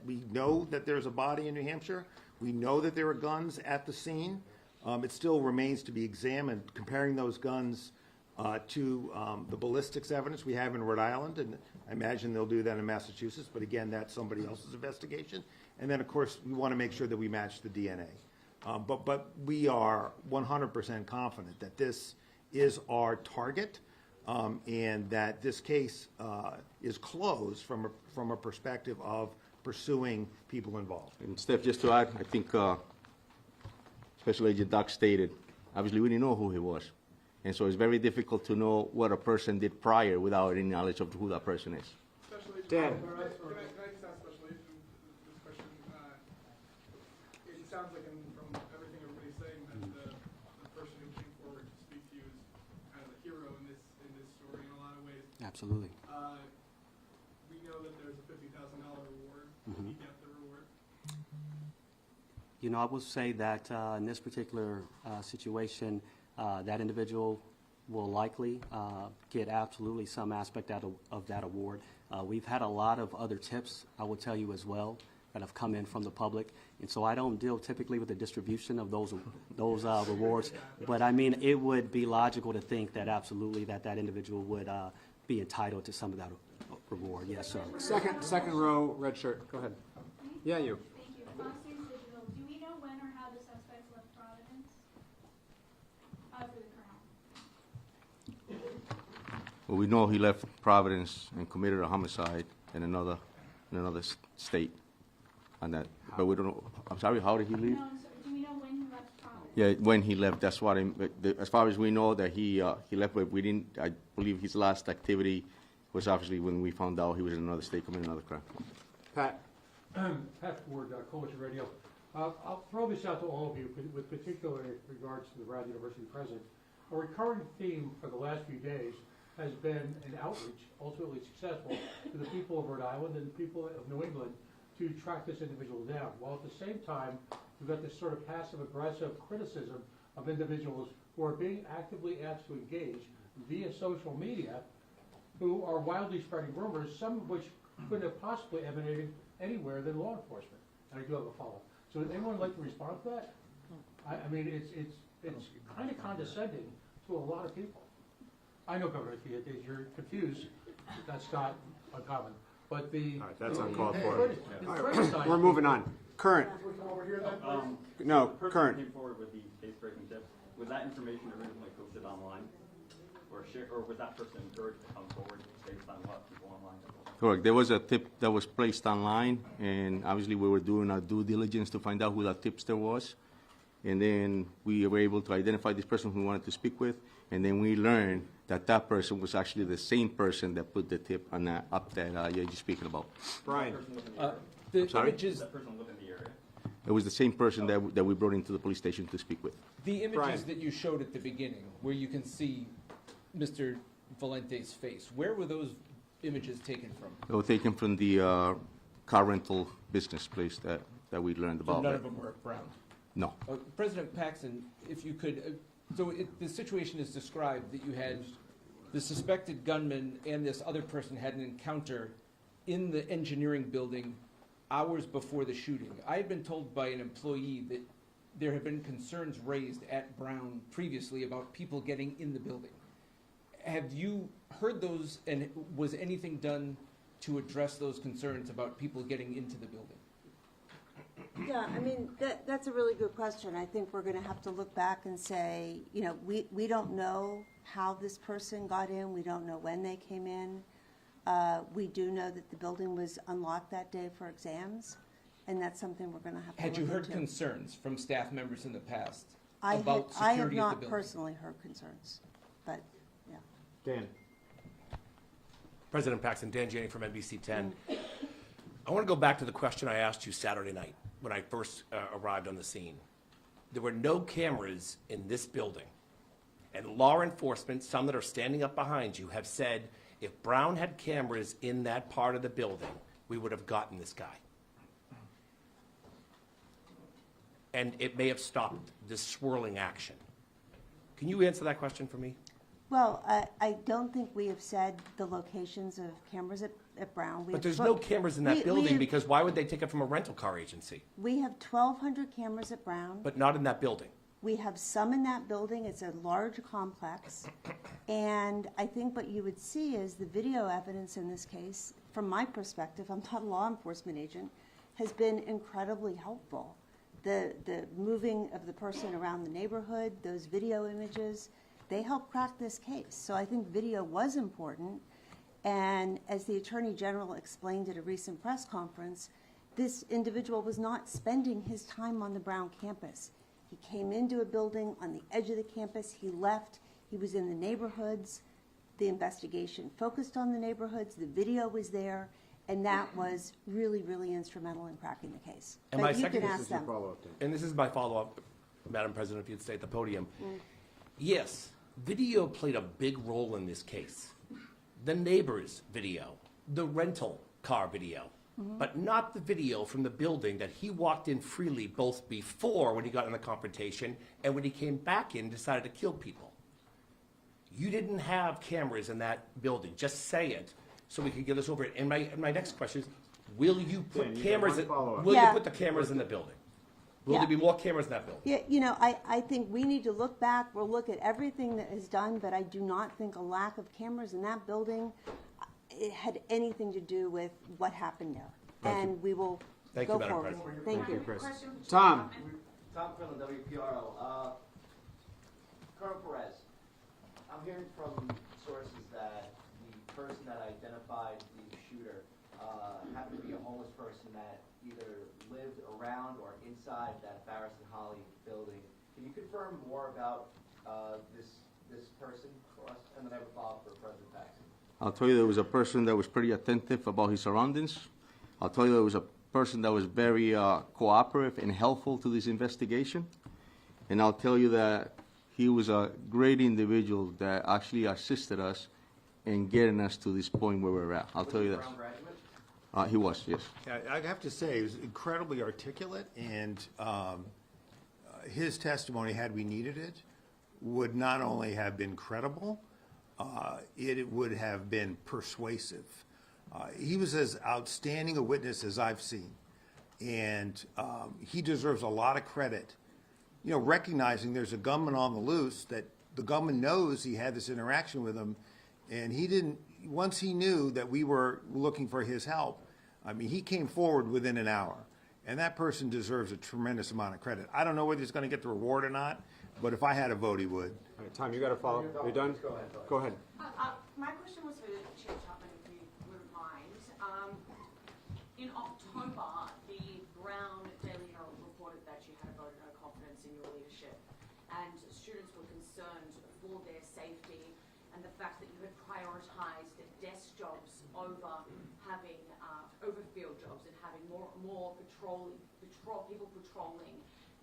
we know that there's a body in New Hampshire. We know that there are guns at the scene. It still remains to be examined, comparing those guns to the ballistics evidence we have in Rhode Island, and I imagine they'll do that in Massachusetts, but again, that's somebody else's investigation. And then, of course, we want to make sure that we match the DNA. But we are 100% confident that this is our target, and that this case is closed from a perspective of pursuing people involved. And Steph, just to add, I think Special Agent Doc stated, obviously we didn't know who he was. And so it's very difficult to know what a person did prior without any knowledge of who that person is. Dan. Can I just ask Special Agent this question? It sounds like from everything everybody's saying that the person who came forward to speak to you is kind of a hero in this story in a lot of ways. Absolutely. We know that there's a $50,000 reward. Did he get the reward? You know, I will say that in this particular situation, that individual will likely get absolutely some aspect out of that award. We've had a lot of other tips, I will tell you as well, that have come in from the public. And so I don't deal typically with the distribution of those rewards. But I mean, it would be logical to think that absolutely that individual would be entitled to some of that reward. Yes, sir. Second row, red shirt. Go ahead. Yeah, you. Thank you. Fox News Digital, do we know when or how the suspects left Providence? For the Crown. Well, we know he left Providence and committed a homicide in another state. On that, but we don't know. I'm sorry. How did he leave? No, so do we know when he left Providence? Yeah, when he left. That's what as far as we know, that he left, but we didn't. I believe his last activity was obviously when we found out he was in another state committing another crime. Pat. Pat Ford, Coalition Radio. I'll throw this out to all of you, with particular regards to the Brown University president. A recurring theme for the last few days has been an outreach, ultimately successful, to the people of Rhode Island and people of New England to track this individual down, while at the same time, you've got this sort of passive-aggressive criticism of individuals who are being actively asked to engage via social media, who are wildly spreading rumors, some of which couldn't have possibly emanated anywhere than law enforcement. And I do have a follow-up. So would anyone like to respond to that? I mean, it's kind of condescending to a lot of people. I know, Governor, if you're confused, that's not uncommon. But the... All right, that's uncalled for. We're moving on. Current. No, current. Came forward with the case-breaking tip. Was that information originally posted online, or was that person encouraged to come forward based on what people online have told? Correct. There was a tip that was placed online, and obviously we were doing our due diligence to find out who that tipster was. And then we were able to identify this person who we wanted to speak with, and then we learned that that person was actually the same person that put the tip on that up that you're speaking about. Brian. The sorry? images... That person lived in the area? It was the same person that we brought into the police station to speak with. The images Brian. that you showed at the beginning, where you can see Mr. Valente's face, where were those images taken from? They were taken from the car rental business place that we learned So about. none of them were at Brown? No. President Paxton, if you could, the situation is described that you had the suspected gunman and this other person had an encounter in the engineering building hours before the shooting. I had been told by an employee that there had been concerns raised at Brown previously about people getting in the building. Have you heard those, and was anything done to address those concerns about people getting into the building? Yeah, I mean, that's a really good question. I think we're going to have to look back and say, you know, we don't know how this person got in. We don't know when they came in. We do know that the building was unlocked that day for exams, and that's something we're going to have to look Had you heard into. concerns from staff members in the past I about have security at the not building? personally heard concerns, but, yeah. Dan. President Paxton, Dan Janey from NBC 10. I want to go back to the question I asked you Saturday night when I first arrived on the scene. There were no cameras in this building. And law enforcement, some that are standing up behind you, have said if Brown had cameras in that part of the building, we would have gotten this guy. And it may have stopped this swirling action. Can you answer that question for me? Well, I don't think we have said the locations of cameras at Brown. But there's no cameras in that building because why would they take it from a rental car agency? We have 1,200 cameras at Brown. But not in that building. We have some in that building. It's a large complex. And I think what you would see is the video evidence in this case, from my perspective, I'm not a law enforcement agent, has been incredibly helpful. The moving of the person around the neighborhood, those video images, they help crack this case. So I think video was important. And as the Attorney General explained at a recent press conference, this individual was not spending his time on the Brown campus. He came into a building on the edge of the campus. He left. He was in the neighborhoods. The investigation focused on the neighborhoods. The video was there. And that was really, really instrumental in cracking the case. And But my you second can ask them. And this is my follow-up, Madam President, if you'd stay at the podium. Yes, video played a big role in this case. The neighbor's video, the rental car video, but not the video from the building that he walked in freely both before when he got in the confrontation and when he came back in and decided to kill people. You didn't have cameras in that building. Just say it so we can get this over it. And my next question is, will you put Dan, you got cameras? one follow-up. Will Yeah. you put the cameras in the building? Will Yeah. there be more cameras in that building? Yeah, you know, I think we need to look back. We'll look at everything that is done, but I do not think a lack of cameras in that building it had anything to do with what happened there. Thank And we will Thank you, go Madam forward. President. Thank you. Chris. Tom Quinlan, WPRO. Colonel Perez, I'm hearing from sources that the person that identified the shooter happened to be a homeless person that either lived around or inside that Farris and Holly building. Can you confirm more about this person for us? And then I have a follow-up for President Paxton. I'll tell you there was a person that was pretty attentive about his surroundings. I'll tell you there was a person that was very cooperative and helpful to this investigation. And I'll tell you that he was a great individual that actually assisted us in getting us to this point where we're at. I'll tell you that. Brown graduate? He was, yes. Yeah, I have to say, he was incredibly articulate, and his testimony, had we needed it, would not only have been credible, it would have been persuasive. He was as outstanding a witness as I've seen, and he deserves a lot of credit. You know, recognizing there's a gunman on the loose, that the gunman knows he had this interaction with him, and he didn't, once he knew that we were looking for his help, I mean, he came forward within an hour, and that person deserves a tremendous amount of credit. I don't know whether he's going to get the reward or not, but if I had a vote, he would. All right, Tom, you got to follow. Are you done? Go ahead. My question was for Chair Chapman, if you wouldn't mind. In October, the Brown Daily Herald reported that you had a vote of no confidence in your leadership, and students were concerned for their safety and the fact that you had prioritized desk jobs over having over field jobs and having more people patrolling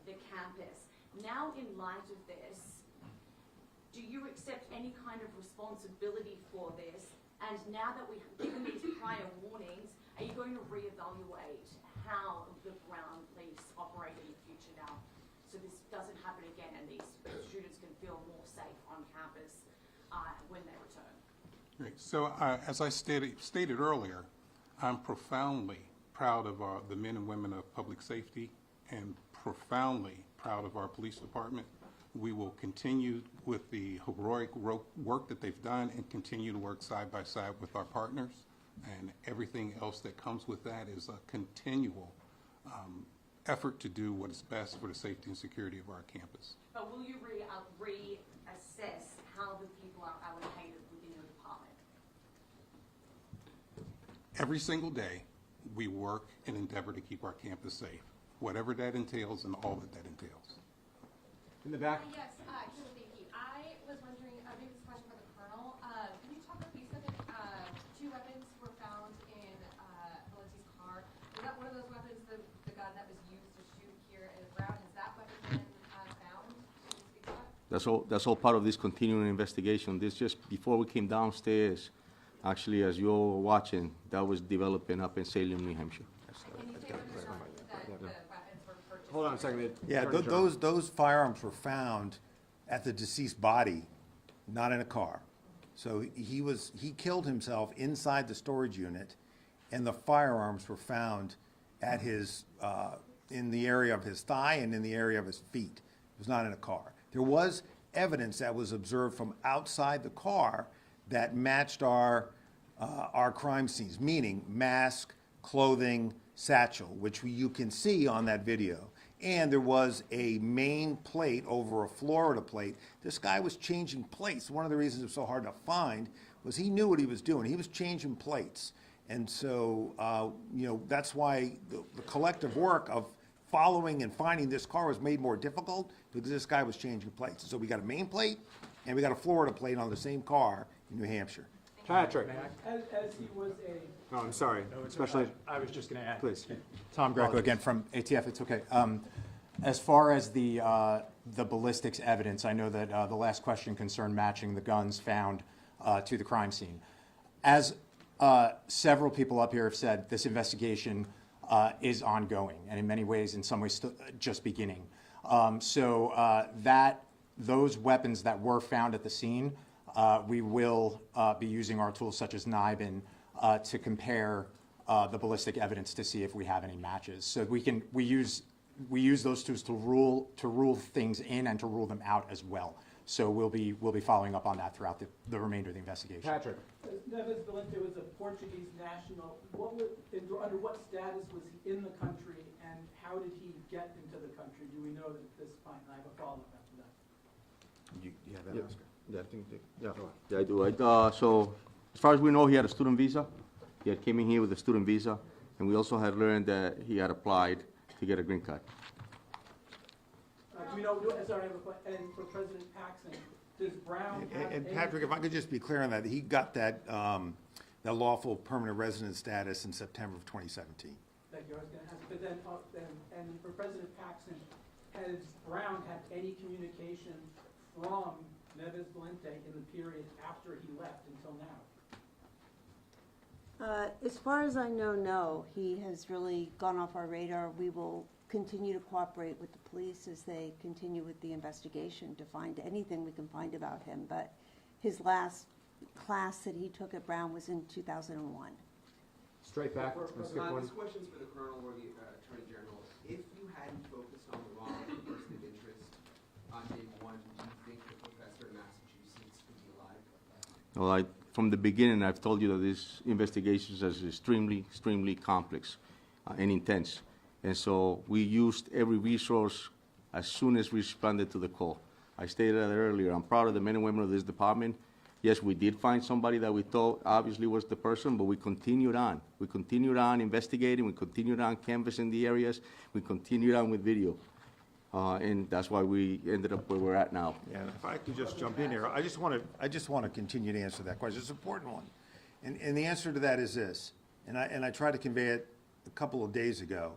the campus. Now, in light of this, do you accept any kind of responsibility for this? And now that we've given these prior warnings, are you going to reevaluate how the Brown police operate in the future now, so this doesn't happen again and these students can feel more safe on campus when they return? Great. So as I stated earlier, I'm profoundly proud of the men and women of public safety and profoundly proud of our police department. We will continue with the heroic work that they've done and continue to work side by side with our partners. And everything else that comes with that is a continual effort to do what is best for the safety and security of our campus. But will you reassess how the people are allocated within your department? Every single day, we work and endeavor to keep our campus safe, whatever that entails and all that entails. In the back. Yes, thank you. I was wondering, maybe this is a question for the Colonel. Can you talk about, you said that 2 weapons were found in Valente's car. Was that one of those weapons, the gun that was used to shoot here in Brown? Has that weapon been found? Can you speak to that? That's all part of this continuing investigation. This just, before we came downstairs, actually, as you all were watching, that was developing up in Salem, New Hampshire. Can you say whether or not that the weapons were purchased? Hold on a second. Yeah, those firearms were found at the deceased body, not in a car. So he killed himself inside the storage unit, and the firearms were found at his in the area of his thigh and in the area of his feet. It was not in a car. There was evidence that was observed from outside the car that matched our crime scenes, meaning mask, clothing, satchel, which you can see on that video. And there was a main plate over a Florida plate. This guy was changing plates. One of the reasons it was so hard to find was he knew what he was doing. He was changing plates. And so, that's why the collective work of following and finding this car was made more difficult, because this guy was changing plates. So we got a main plate and we got a Florida plate on the same car in New Hampshire. Patrick. As he was a Oh, I'm sorry. Especially, I was just going to add. please. Tom Greco again from ATF. It's okay. As far as the ballistics evidence, I know that the last question concerned matching the guns found to the crime scene. As several people up here have said, this investigation is ongoing, and in many ways, in some ways, still just beginning. Those weapons that were found at the scene, we will be using our tools such as NIBIN to compare the ballistic evidence to see if we have any matches. So we use those tools to rule things in and to rule them out as well. So we'll be following up on that throughout the remainder of the investigation. Patrick. Neves Valente was a Portuguese national. Under what status was he in the country, and how did he get into the country? Do we know at this point? I have a follow-up after that. You have that, Oscar? Yeah, I do. So as far as we know, he had a student visa. He had came in here with a student visa, and we also had learned that he had applied to get a green card. Do we know, sorry, I have a question. And for President Paxson, does Brown have And any- Patrick, if I could just be clear on that, he got that lawful permanent resident status in September of 2017. Thank you, I was going to ask, but then, and for President Paxson, has Brown had any communication from Neves Valente in the period after he left until now? As far as I know, no. He has really gone off our radar. We will continue to cooperate with the police as they continue with the investigation to find anything we can find about him. But his last class that he took at Brown was in 2001. Straight back. Let's skip one. This question's for the Colonel or the Attorney General. If you hadn't focused on the wrong person of interest on day one, do you think the professor in Massachusetts could be alive? Well, from the beginning, I've told you that this investigation is extremely complex and intense. And so we used every resource as soon as we responded to the call. I stated that earlier. I'm proud of the men and women of this department. Yes, we did find somebody that we thought obviously was the person, but we continued on. We continued on investigating. We continued on canvassing the areas. We continued on with video. And that's why we ended up where we're at now. Yeah, and if I could just jump in here, I just want to continue to answer that question. It's an important one. And the answer to that is this, and I tried to convey it a couple of days ago.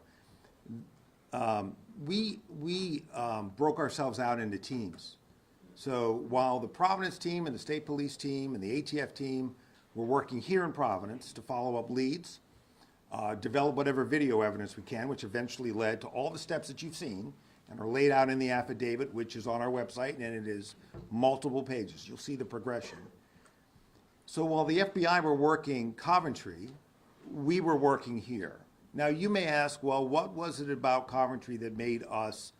We broke ourselves out into teams. So while the Providence team and the state police team and the ATF team were working here in Providence to follow up leads, develop whatever video evidence we can, which eventually led to all the steps that you've seen and are laid out in the affidavit, which is on our website, and it is multiple pages. You'll see the progression. So while the FBI were working Coventry, we were working here. Now, you may ask, well, what was it about Coventry that made us,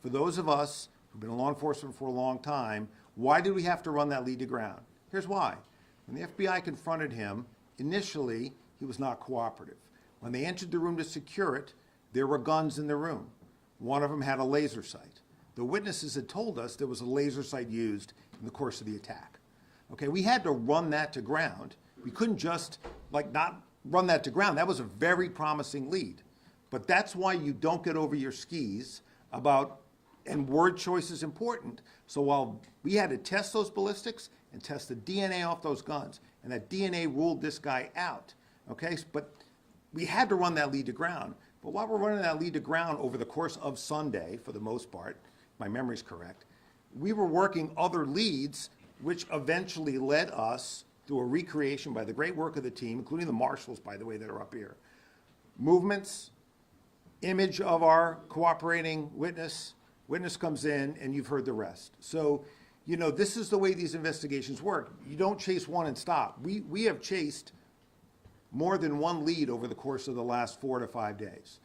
for those of us who've been in law enforcement for a long time, why did we have to run that lead to ground? Here's why. When the FBI confronted him, initially, he was not cooperative. When they entered the room to secure it, there were guns in the room. One of them had a laser sight. The witnesses had told us there was a laser sight used in the course of the attack. Okay, we had to run that to ground. We couldn't just, not run that to ground. That was a very promising lead. But that's why you don't get over your skis about, and word choice is important. So while we had to test those ballistics and test the DNA off those guns, and that DNA ruled this guy out, okay? But we had to run that lead to ground. But while we're running that lead to ground over the course of Sunday, for the most part, if my memory's correct, we were working other leads, which eventually led us through a recreation by the great work of the team, including the marshals, by the way, that are up here. Movements, image of our cooperating witness, witness comes in, and you've heard the rest. So, this is the way these investigations work. You don't chase one and stop. We have chased more than one lead over the course of the last 4 to 5 days.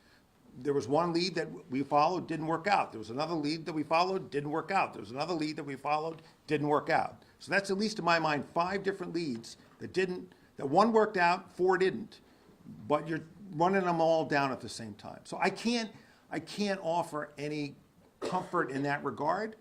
There was one lead that we followed, didn't work out. There was another lead that we followed, didn't work out. There was another lead that we followed, didn't work out. So that's, at least in my mind, 5 different leads that one worked out, 4 didn't. But you're running them all down at the same time. So I can't offer any comfort in that regard,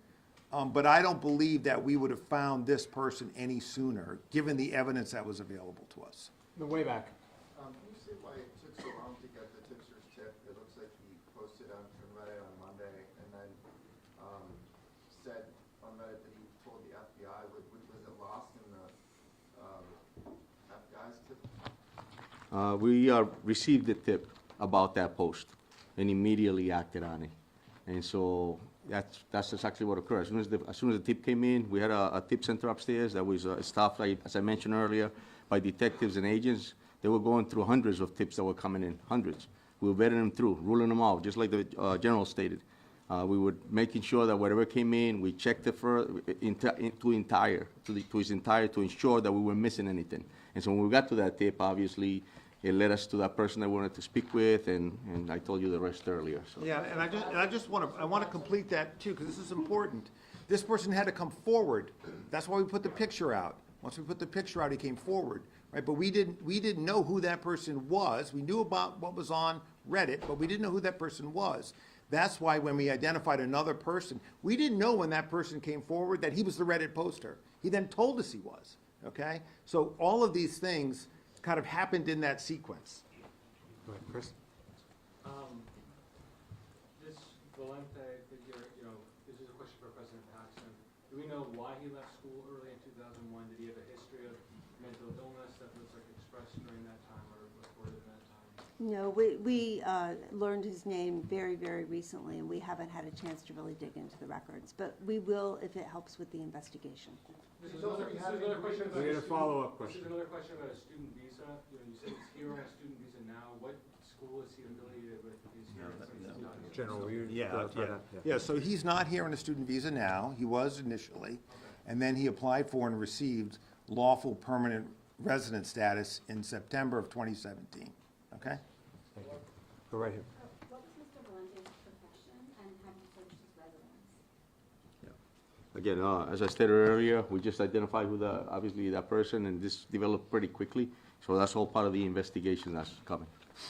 but I don't believe that we would have found this person any sooner, given the evidence that was available to us. The way back. Can you say why it took so long to get the tipster's tip? It looks like he posted on Reddit on Monday and then said on Reddit that he told the FBI. Was it lost in the FBI's tip? We received the tip about that post and immediately acted on it. And so that's exactly what occurred. As soon as the tip came in, we had a tip center upstairs that was staffed, as I mentioned earlier, by detectives and agents. They were going through hundreds of tips that were coming in, hundreds. We were vetting them through, ruling them out, just like the general stated. We were making sure that whatever came in, we checked it to his entire, to ensure that we weren't missing anything. And so when we got to that tip, obviously, it led us to that person I wanted to speak with, and I told you the rest earlier. So. Yeah, and I just want to complete that too, because this is important. This person had to come forward. That's why we put the picture out. Once we put the picture out, he came forward, right? But we didn't know who that person was. We knew about what was on Reddit, but we didn't know who that person was. That's why when we identified another person, we didn't know when that person came forward that he was the Reddit poster. He then told us he was, okay? So all of these things kind of happened in that sequence. Go ahead, Chris. This Valente figure, this is a question for President Paxton. Do we know why he left school early in 2001? Did he have a history of mental illness that was expressed during that time or reported in that time? No, we learned his name very, very recently, and we haven't had a chance to really dig into the records. But we will if it helps with the investigation. This is another question about. We got a follow-up question. This is another question about a student visa. You said he's here on a student visa now. What school is he affiliated with if he's here? General, Yeah, so he's not here on a student visa now. He was initially, and then he applied for and received lawful permanent resident status in September of 2017. Okay? Thank you. Go right here. What was Mr. Valente's profession, and have you searched his residence? Again, as I stated earlier, we just identified who obviously that person, and this developed pretty quickly. So that's all part of the investigation that's coming.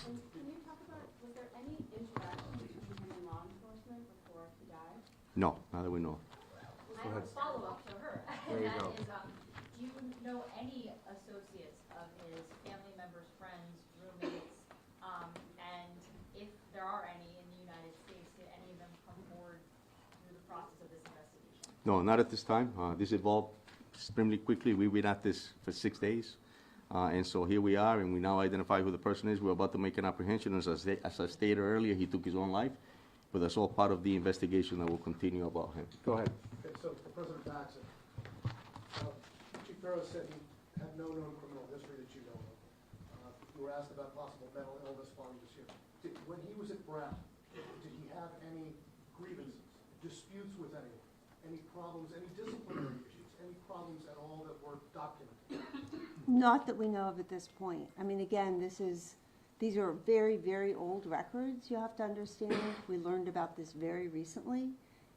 And can you talk about, was there any interaction between him and law enforcement before he died? No, not that we know. I have a follow-up to her. There you And go. that is, do you know any associates of his family members, friends, roommates, and if there are any in the United States, did any of them come forward through the process of this investigation? No, not at this time. This evolved extremely quickly. We've been at this for 6 days. And so here we are, and we now identify who the person is. We're about to make an apprehension. As I stated earlier, he took his own life, but that's all part of the investigation that will continue about him. Go ahead. Okay, so for President Paxson, Chief Farrow said he had no known criminal history that you know of. You were asked about possible mental illness while he was here. When he was at Brown, did he have any grievances, disputes with anyone, any problems, any disciplinary issues, any problems at all that were documented? Not that we know of at this point. I mean, again, these are very, very old records, you have to understand. We learned about this very recently.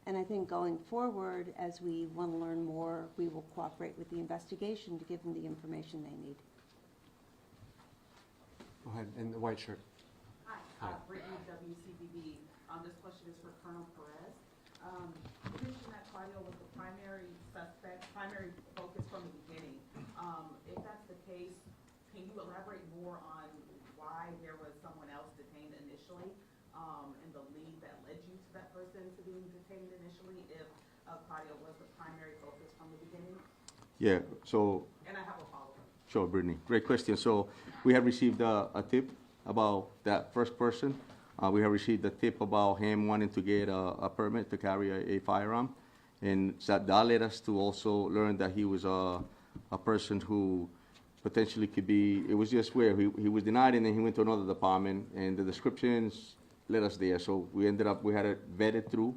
And I think going forward, as we want to learn more, we will cooperate with the investigation to give them the information they need. Go ahead, in the white shirt. Hi, Brittany, WCBB. This question is for Colonel Perez. You mentioned that Claudio was the primary suspect, primary focus from the beginning. If that's the case, can you elaborate more on why there was someone else detained initially, and the lead that led you to that person to being detained initially, if Claudio was the primary focus from the beginning? Yeah, so. And I have a follow-up. Sure, Brittany. Great question. So we have received a tip about that first person. We have received a tip about him wanting to get a permit to carry a firearm. And so that led us to also learn that he was a person who potentially could be, it was just where he was denied, and then he went to another department, and the descriptions led us there. So we had it vetted through.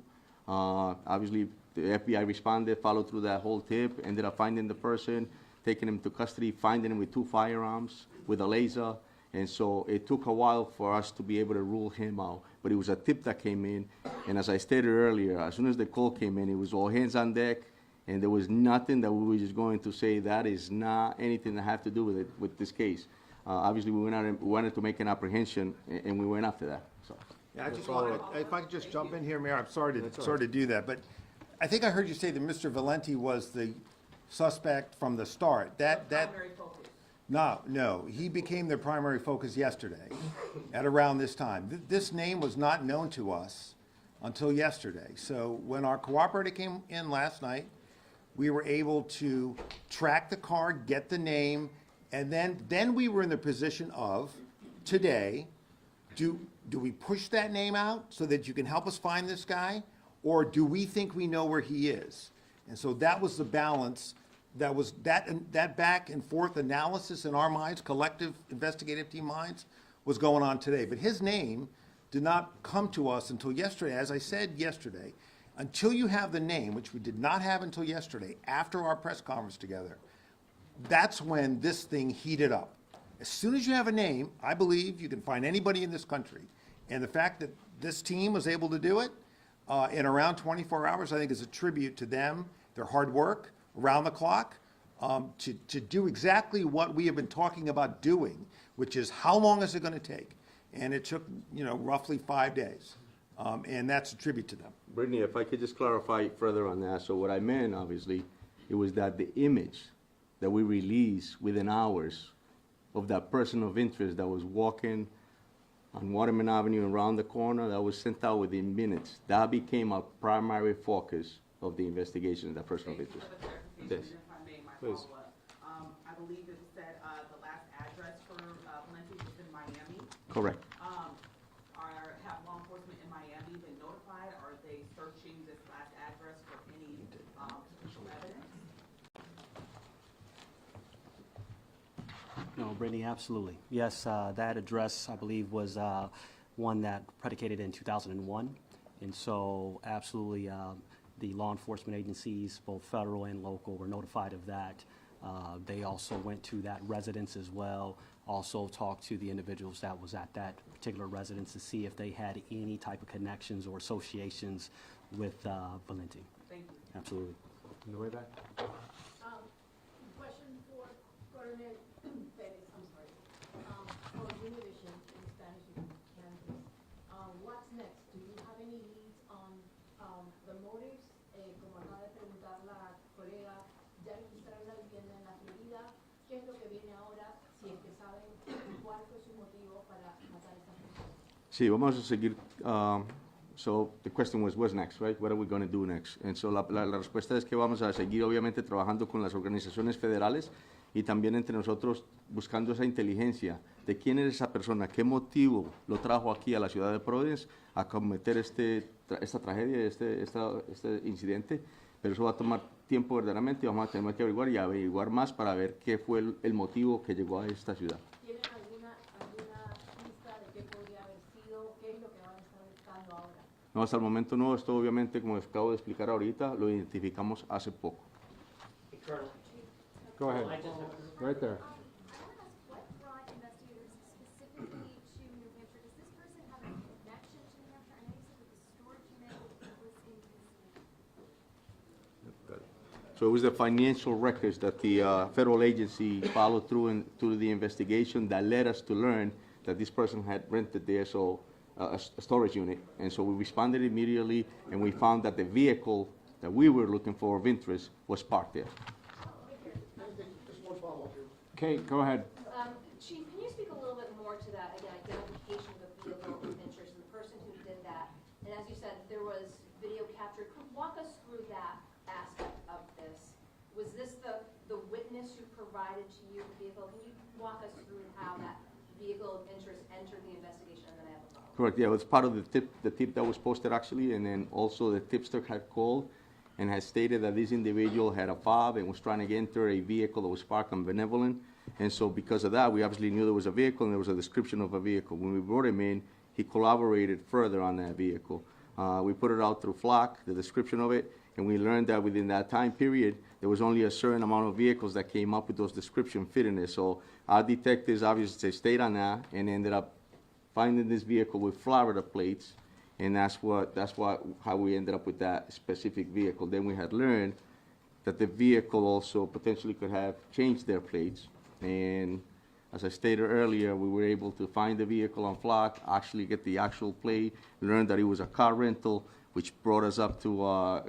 Obviously, the FBI responded, followed through that whole tip, ended up finding the person, taking him to custody, finding him with 2 firearms, with a laser. And so it took a while for us to be able to rule him out. But it was a tip that came in. And as I stated earlier, as soon as the call came in, it was all hands on deck. And there was nothing that we were just going to say that is not anything that have to do with it, with this case. Obviously, we wanted to make an apprehension, and we went after that. So. Yeah, I just wanted, if I could just jump in here, Mayor, I'm sorry to do that, but I think I heard you say that Mr. Valenti was the suspect from the start. Primary focus. No, he became their primary focus yesterday at around this time. This name was not known to us until yesterday. So when our cooperator came in last night, we were able to track the car, get the name, and then we were in the position of, today, do we push that name out so that you can help us find this guy? Or do we think we know where he is? And so that was the balance. That was that back and forth analysis in our minds, collective investigative team minds, was going on today. But his name did not come to us until yesterday. As I said yesterday, until you have the name, which we did not have until yesterday, after our press conference together, that's when this thing heated up. As soon as you have a name, I believe you can find anybody in this country. And the fact that this team was able to do it in around 24 hours, I think is a tribute to them, their hard work, around the clock, to do exactly what we have been talking about doing, which is how long is it going to take? And it took, roughly 5 days. And that's a tribute to them. Brittany, if I could just clarify further on that. So what I meant, obviously, it was that the image that we released within hours of that person of interest that was walking on Waterman Avenue around the corner, that was sent out within minutes. That became a primary focus of the investigation, that person of interest. Yes. If I may, my Please. follow-up. I believe it said the last address for Valenti was in Miami. Correct. Have law enforcement in Miami been notified? Are they searching this last address for any potential evidence? No, Brittany, absolutely. Yes, that address, I believe, was one that predicated in 2001. And so absolutely, the law enforcement agencies, both federal and local, were notified of that. They also went to that residence as well, also talked to the individuals that was at that particular residence to see if they had any type of connections or associations with Valenti. Thank you. Absolutely. In the way back. Question for Coronel Perez, I'm sorry. For Univision in Spanish, you can please. What's next? Do you have any leads on the motives? Como acaba de preguntar la colega, ya registraron la vivienda en la Florida. ¿Qué es lo que viene ahora? Si es que saben cuál fue su motivo para matar a esta persona. Sí, vamos a seguir. So the question was, what's next, right? What are we going to do next? And so la respuesta es que vamos a seguir, obviamente, trabajando con las organizaciones federales y también entre nosotros buscando esa inteligencia de quién es esa persona, qué motivo lo trajo aquí a la ciudad de Providence a cometer esta tragedia, este incidente. Pero eso va a tomar tiempo verdaderamente y vamos a tener que averiguar más para ver qué fue el motivo que llegó a esta ciudad. ¿Tienen alguna pista de qué podría haber sido? ¿Qué es lo que van a estar buscando ahora? No, hasta el momento no. Esto obviamente, como les acabo de explicar ahorita, lo identificamos hace poco. Go ahead. Right there. What brought investigators specifically to New Hampshire? Does this person have a connection to New Hampshire? I know you said that the storage unit was in DC. So it was the financial records that the federal agency followed through the investigation that led us to learn that this person had rented there, so a storage unit. And so we responded immediately, and we found that the vehicle that we were looking for of interest was parked there. Just one follow-up here. Kate, go ahead. Chief, can you speak a little bit more to that, again, identification of the vehicle of interest and the person who did that? And as you said, there was video captured. Walk us through that aspect of this. Was this the witness who provided to you the vehicle? Can you walk us through how that vehicle of interest entered the investigation? And then I have a follow-up. Correct, yeah, it was part of the tip that was posted actually, and then also the tipster had called and had stated that this individual had a fob and was trying to enter a vehicle that was parked on Benevolent. And so because of that, we obviously knew there was a vehicle and there was a description of a vehicle. When we brought him in, he collaborated further on that vehicle. We put it out through Flock, the description of it, and we learned that within that time period, there was only a certain amount of vehicles that came up with those description fitting it. So our detectives obviously stayed on that and ended up finding this vehicle with Florida plates, and that's how we ended up with that specific vehicle. Then we had learned that the vehicle also potentially could have changed their plates, and as I stated earlier, we were able to find the vehicle on Flock, actually get the actual plate, learn that it was a car rental, which brought us up to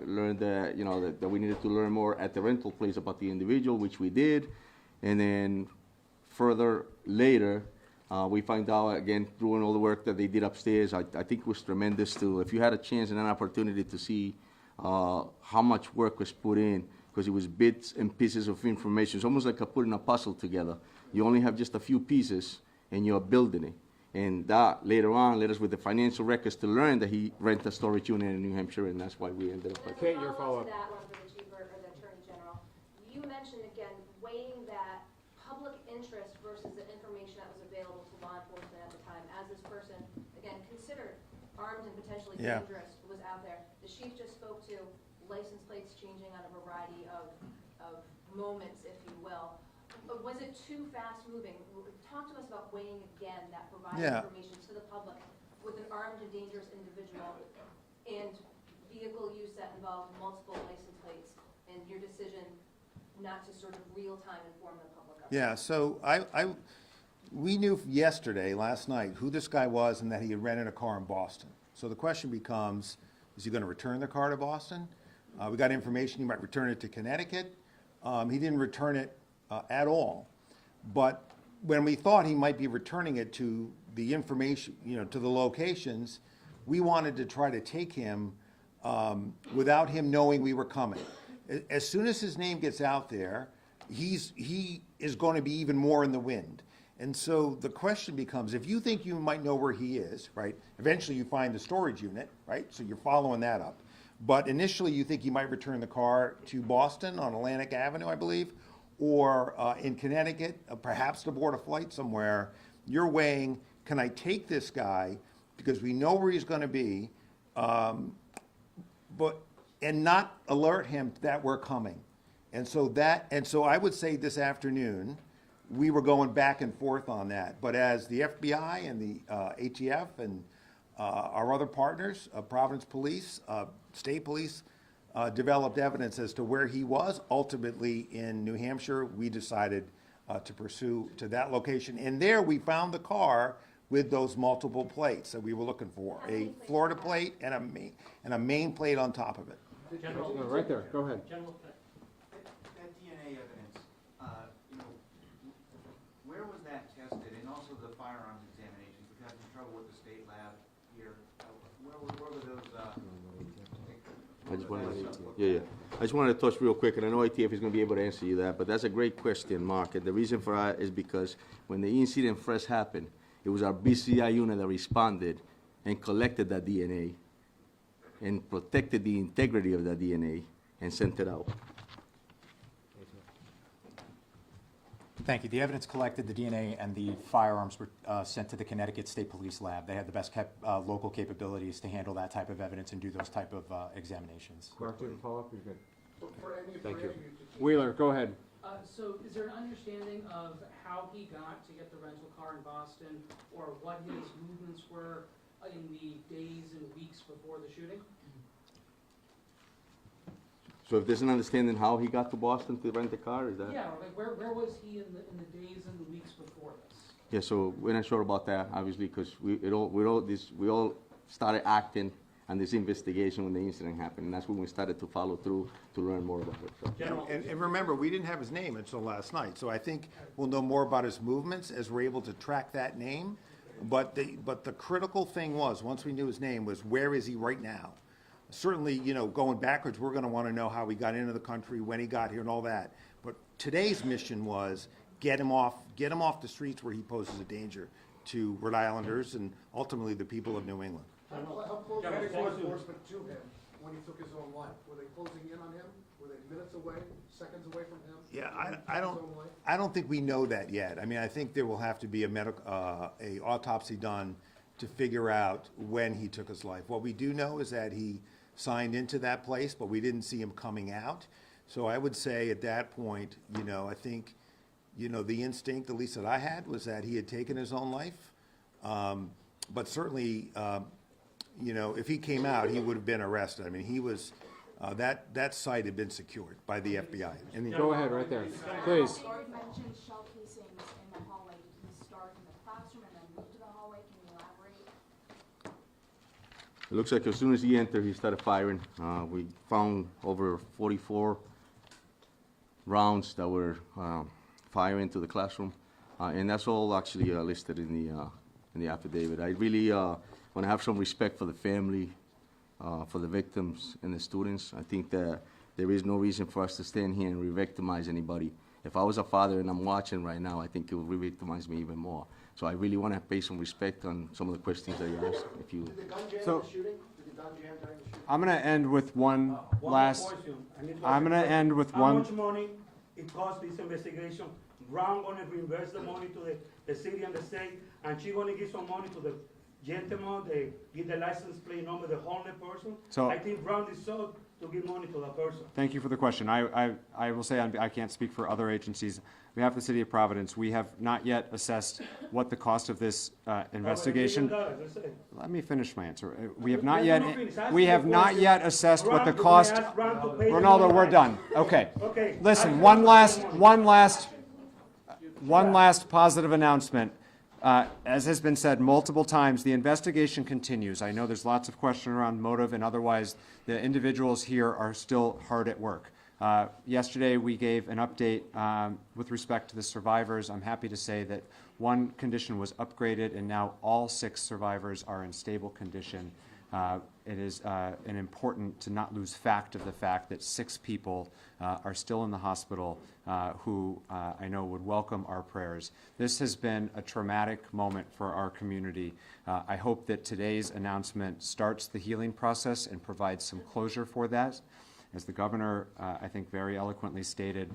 learn that, that we needed to learn more at the rental place about the individual, which we did. And then further later, we find out, again, doing all the work that they did upstairs, I think it was tremendous too. If you had a chance and an opportunity to see how much work was put in, because it was bits and pieces of information. It's almost like putting a puzzle together. You only have just a few pieces, and you're building it. And that, later on, led us with the financial records to learn that he rented a storage unit in New Hampshire, and that's why we ended up. Kate, your follow-up. To that one for the Chief or the Attorney General. You mentioned, again, weighing that public interest versus the information that was available to law enforcement at the time, as this person, again, considered armed and potentially dangerous, was out there. The Chief just spoke to license plates changing on a variety of moments, if you will. But was it too fast-moving? Talk to us about weighing again that providing information to the public with an armed and dangerous individual and vehicle use that involved multiple license plates and your decision not to sort of real-time inform the public of it. Yeah, so we knew last night, who this guy was and that he had rented a car in Boston. So the question becomes, is he going to return the car to Boston? We got information he might return it to Connecticut. He didn't return it at all. But when we thought he might be returning it to the information, to the locations, we wanted to try to take him without him knowing we were coming. As soon as his name gets out there, he is going to be even more in the wind. And so the question becomes, if you think you might know where he is, right? Eventually you find the storage unit, right? So you're following that up. But initially you think he might return the car to Boston on Atlantic Avenue, I believe, or in Connecticut, perhaps to board a flight somewhere. You're weighing, can I take this guy because we know where he's going to be, and not alert him that we're coming. And so I would say this afternoon, we were going back and forth on that. But as the FBI and the ATF and our other partners, Providence Police, State Police, developed evidence as to where he was, ultimately in New Hampshire, we decided to pursue to that location. And there we found the car with those multiple plates that we were looking for, a Florida plate and a Maine plate on top of it. Right there, go ahead. That DNA evidence, where was that tested, and also the firearms examinations? We've had some trouble with the state lab here. Where were those? I just wanted to touch real quick, and I know ATF is going to be able to answer you that, but that's a great question, Mark. And the reason for that is because when the incident first happened, it was our BCI unit that responded and collected that DNA and protected the integrity of that DNA and sent it out. Thank you. The evidence collected, the DNA and the firearms were sent to the Connecticut State Police Lab. They had the best local capabilities to handle that type of evidence and do those type of examinations. Mark, do you have a follow-up? You're good. Thank you. Wheeler, go ahead. So is there an understanding of how he got to get the rental car in Boston, or what his movements were in the days and weeks before the shooting? So if there's an understanding how he got to Boston to rent the car, is that? Yeah, like where was he in the days and the weeks before this? Yeah, so we're not sure about that, obviously, because we all started acting on this investigation when the incident happened, and that's when we started to follow through to learn more about it. So. And remember, we didn't have his name until last night, so I think we'll know more about his movements as we're able to track that name. But the critical thing was, once we knew his name, was where is he right now? Certainly, going backwards, we're going to want to know how he got into the country, when he got here, and all that. But today's mission was get him off the streets where he poses a danger to Rhode Islanders and ultimately the people of New England. How close was law enforcement to him when he took his own life? Were they closing in on him? Were they minutes away, seconds away from him? Yeah, I don't think we know that yet. I mean, I think there will have to be a autopsy done to figure out when he took his life. What we do know is that he signed into that place, but we didn't see him coming out. So I would say at that point, I think, the instinct, at least that I had, was that he had taken his own life. But certainly, if he came out, he would have been arrested. I mean, he was, that site had been secured by the FBI. Go ahead, right there, please. You mentioned shell casings in the hallway. Did he start in the classroom and then move to the hallway? Can you elaborate? It looks like as soon as he entered, he started firing. We found over 44 rounds that were firing to the classroom, and that's all actually listed in the affidavit. I really want to have some respect for the family, for the victims and the students. I think that there is no reason for us to stand here and re-victimize anybody. If I was a father and I'm watching right now, I think it would re-victimize me even more. So I really want to pay some respect on some of the questions that you asked. If you. Did the gun jam So- the shooting? Did the gun jam during the shooting? I'm going to end with one last. I'm going to end with How one. much money it cost this investigation? Brown gonna reimburse the money to the city and the state, and she gonna give some money to the gentleman, they give the license plate number, the homeless person. So- I think Brown deserves to give money to that person. Thank you for the question. I will say I can't speak for other agencies. On behalf of the City of Providence, we have not yet assessed what the cost of this investigation. Let me finish my answer. We have not yet. We have not yet assessed what the cost. Ronaldo, we're done. Okay. Listen, one last positive announcement. As has been said multiple times, the investigation continues. I know there's lots of question around motive, and otherwise the individuals here are still hard at work. Yesterday we gave an update with respect to the survivors. I'm happy to say that one condition was upgraded, and now all 6 survivors are in stable condition. It is important to not lose fact of the fact that 6 people are still in the hospital who I know would welcome our prayers. This has been a traumatic moment for our community. I hope that today's announcement starts the healing process and provides some closure for that. As the governor, I think, very eloquently stated,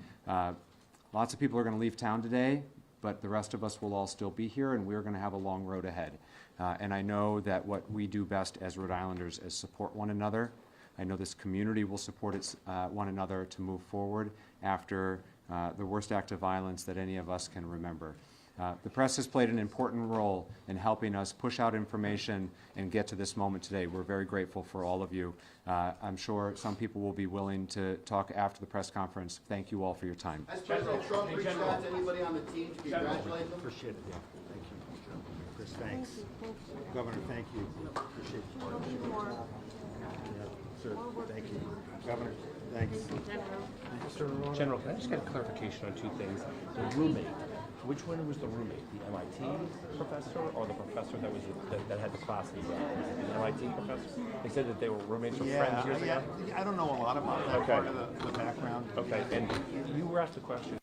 lots of people are going to leave town today, but the rest of us will all still be here, and we're going to have a long road ahead. And I know that what we do best as Rhode Islanders is support one another. I know this community will support one another to move forward after the worst act of violence that any of us can remember. The press has played an important role in helping us push out information and get to this moment today. We're very grateful for all of you. I'm sure some people will be willing to talk after the press conference. Thank you all for your time. Has President Trump reached out to anybody on the team to congratulate them? Appreciate it, yeah. Thank you. Chris, thanks. Governor, thank you. Appreciate your partnership. Yeah, sir, thank you. Governor, thanks. General, can I just get a clarification on 2 things? The roommate, which one was the roommate? The MIT professor or the professor that had the classes? The MIT professor? They said that they were roommates or friends years ago? I don't know a lot about that part of the background. Okay, and you were asked a question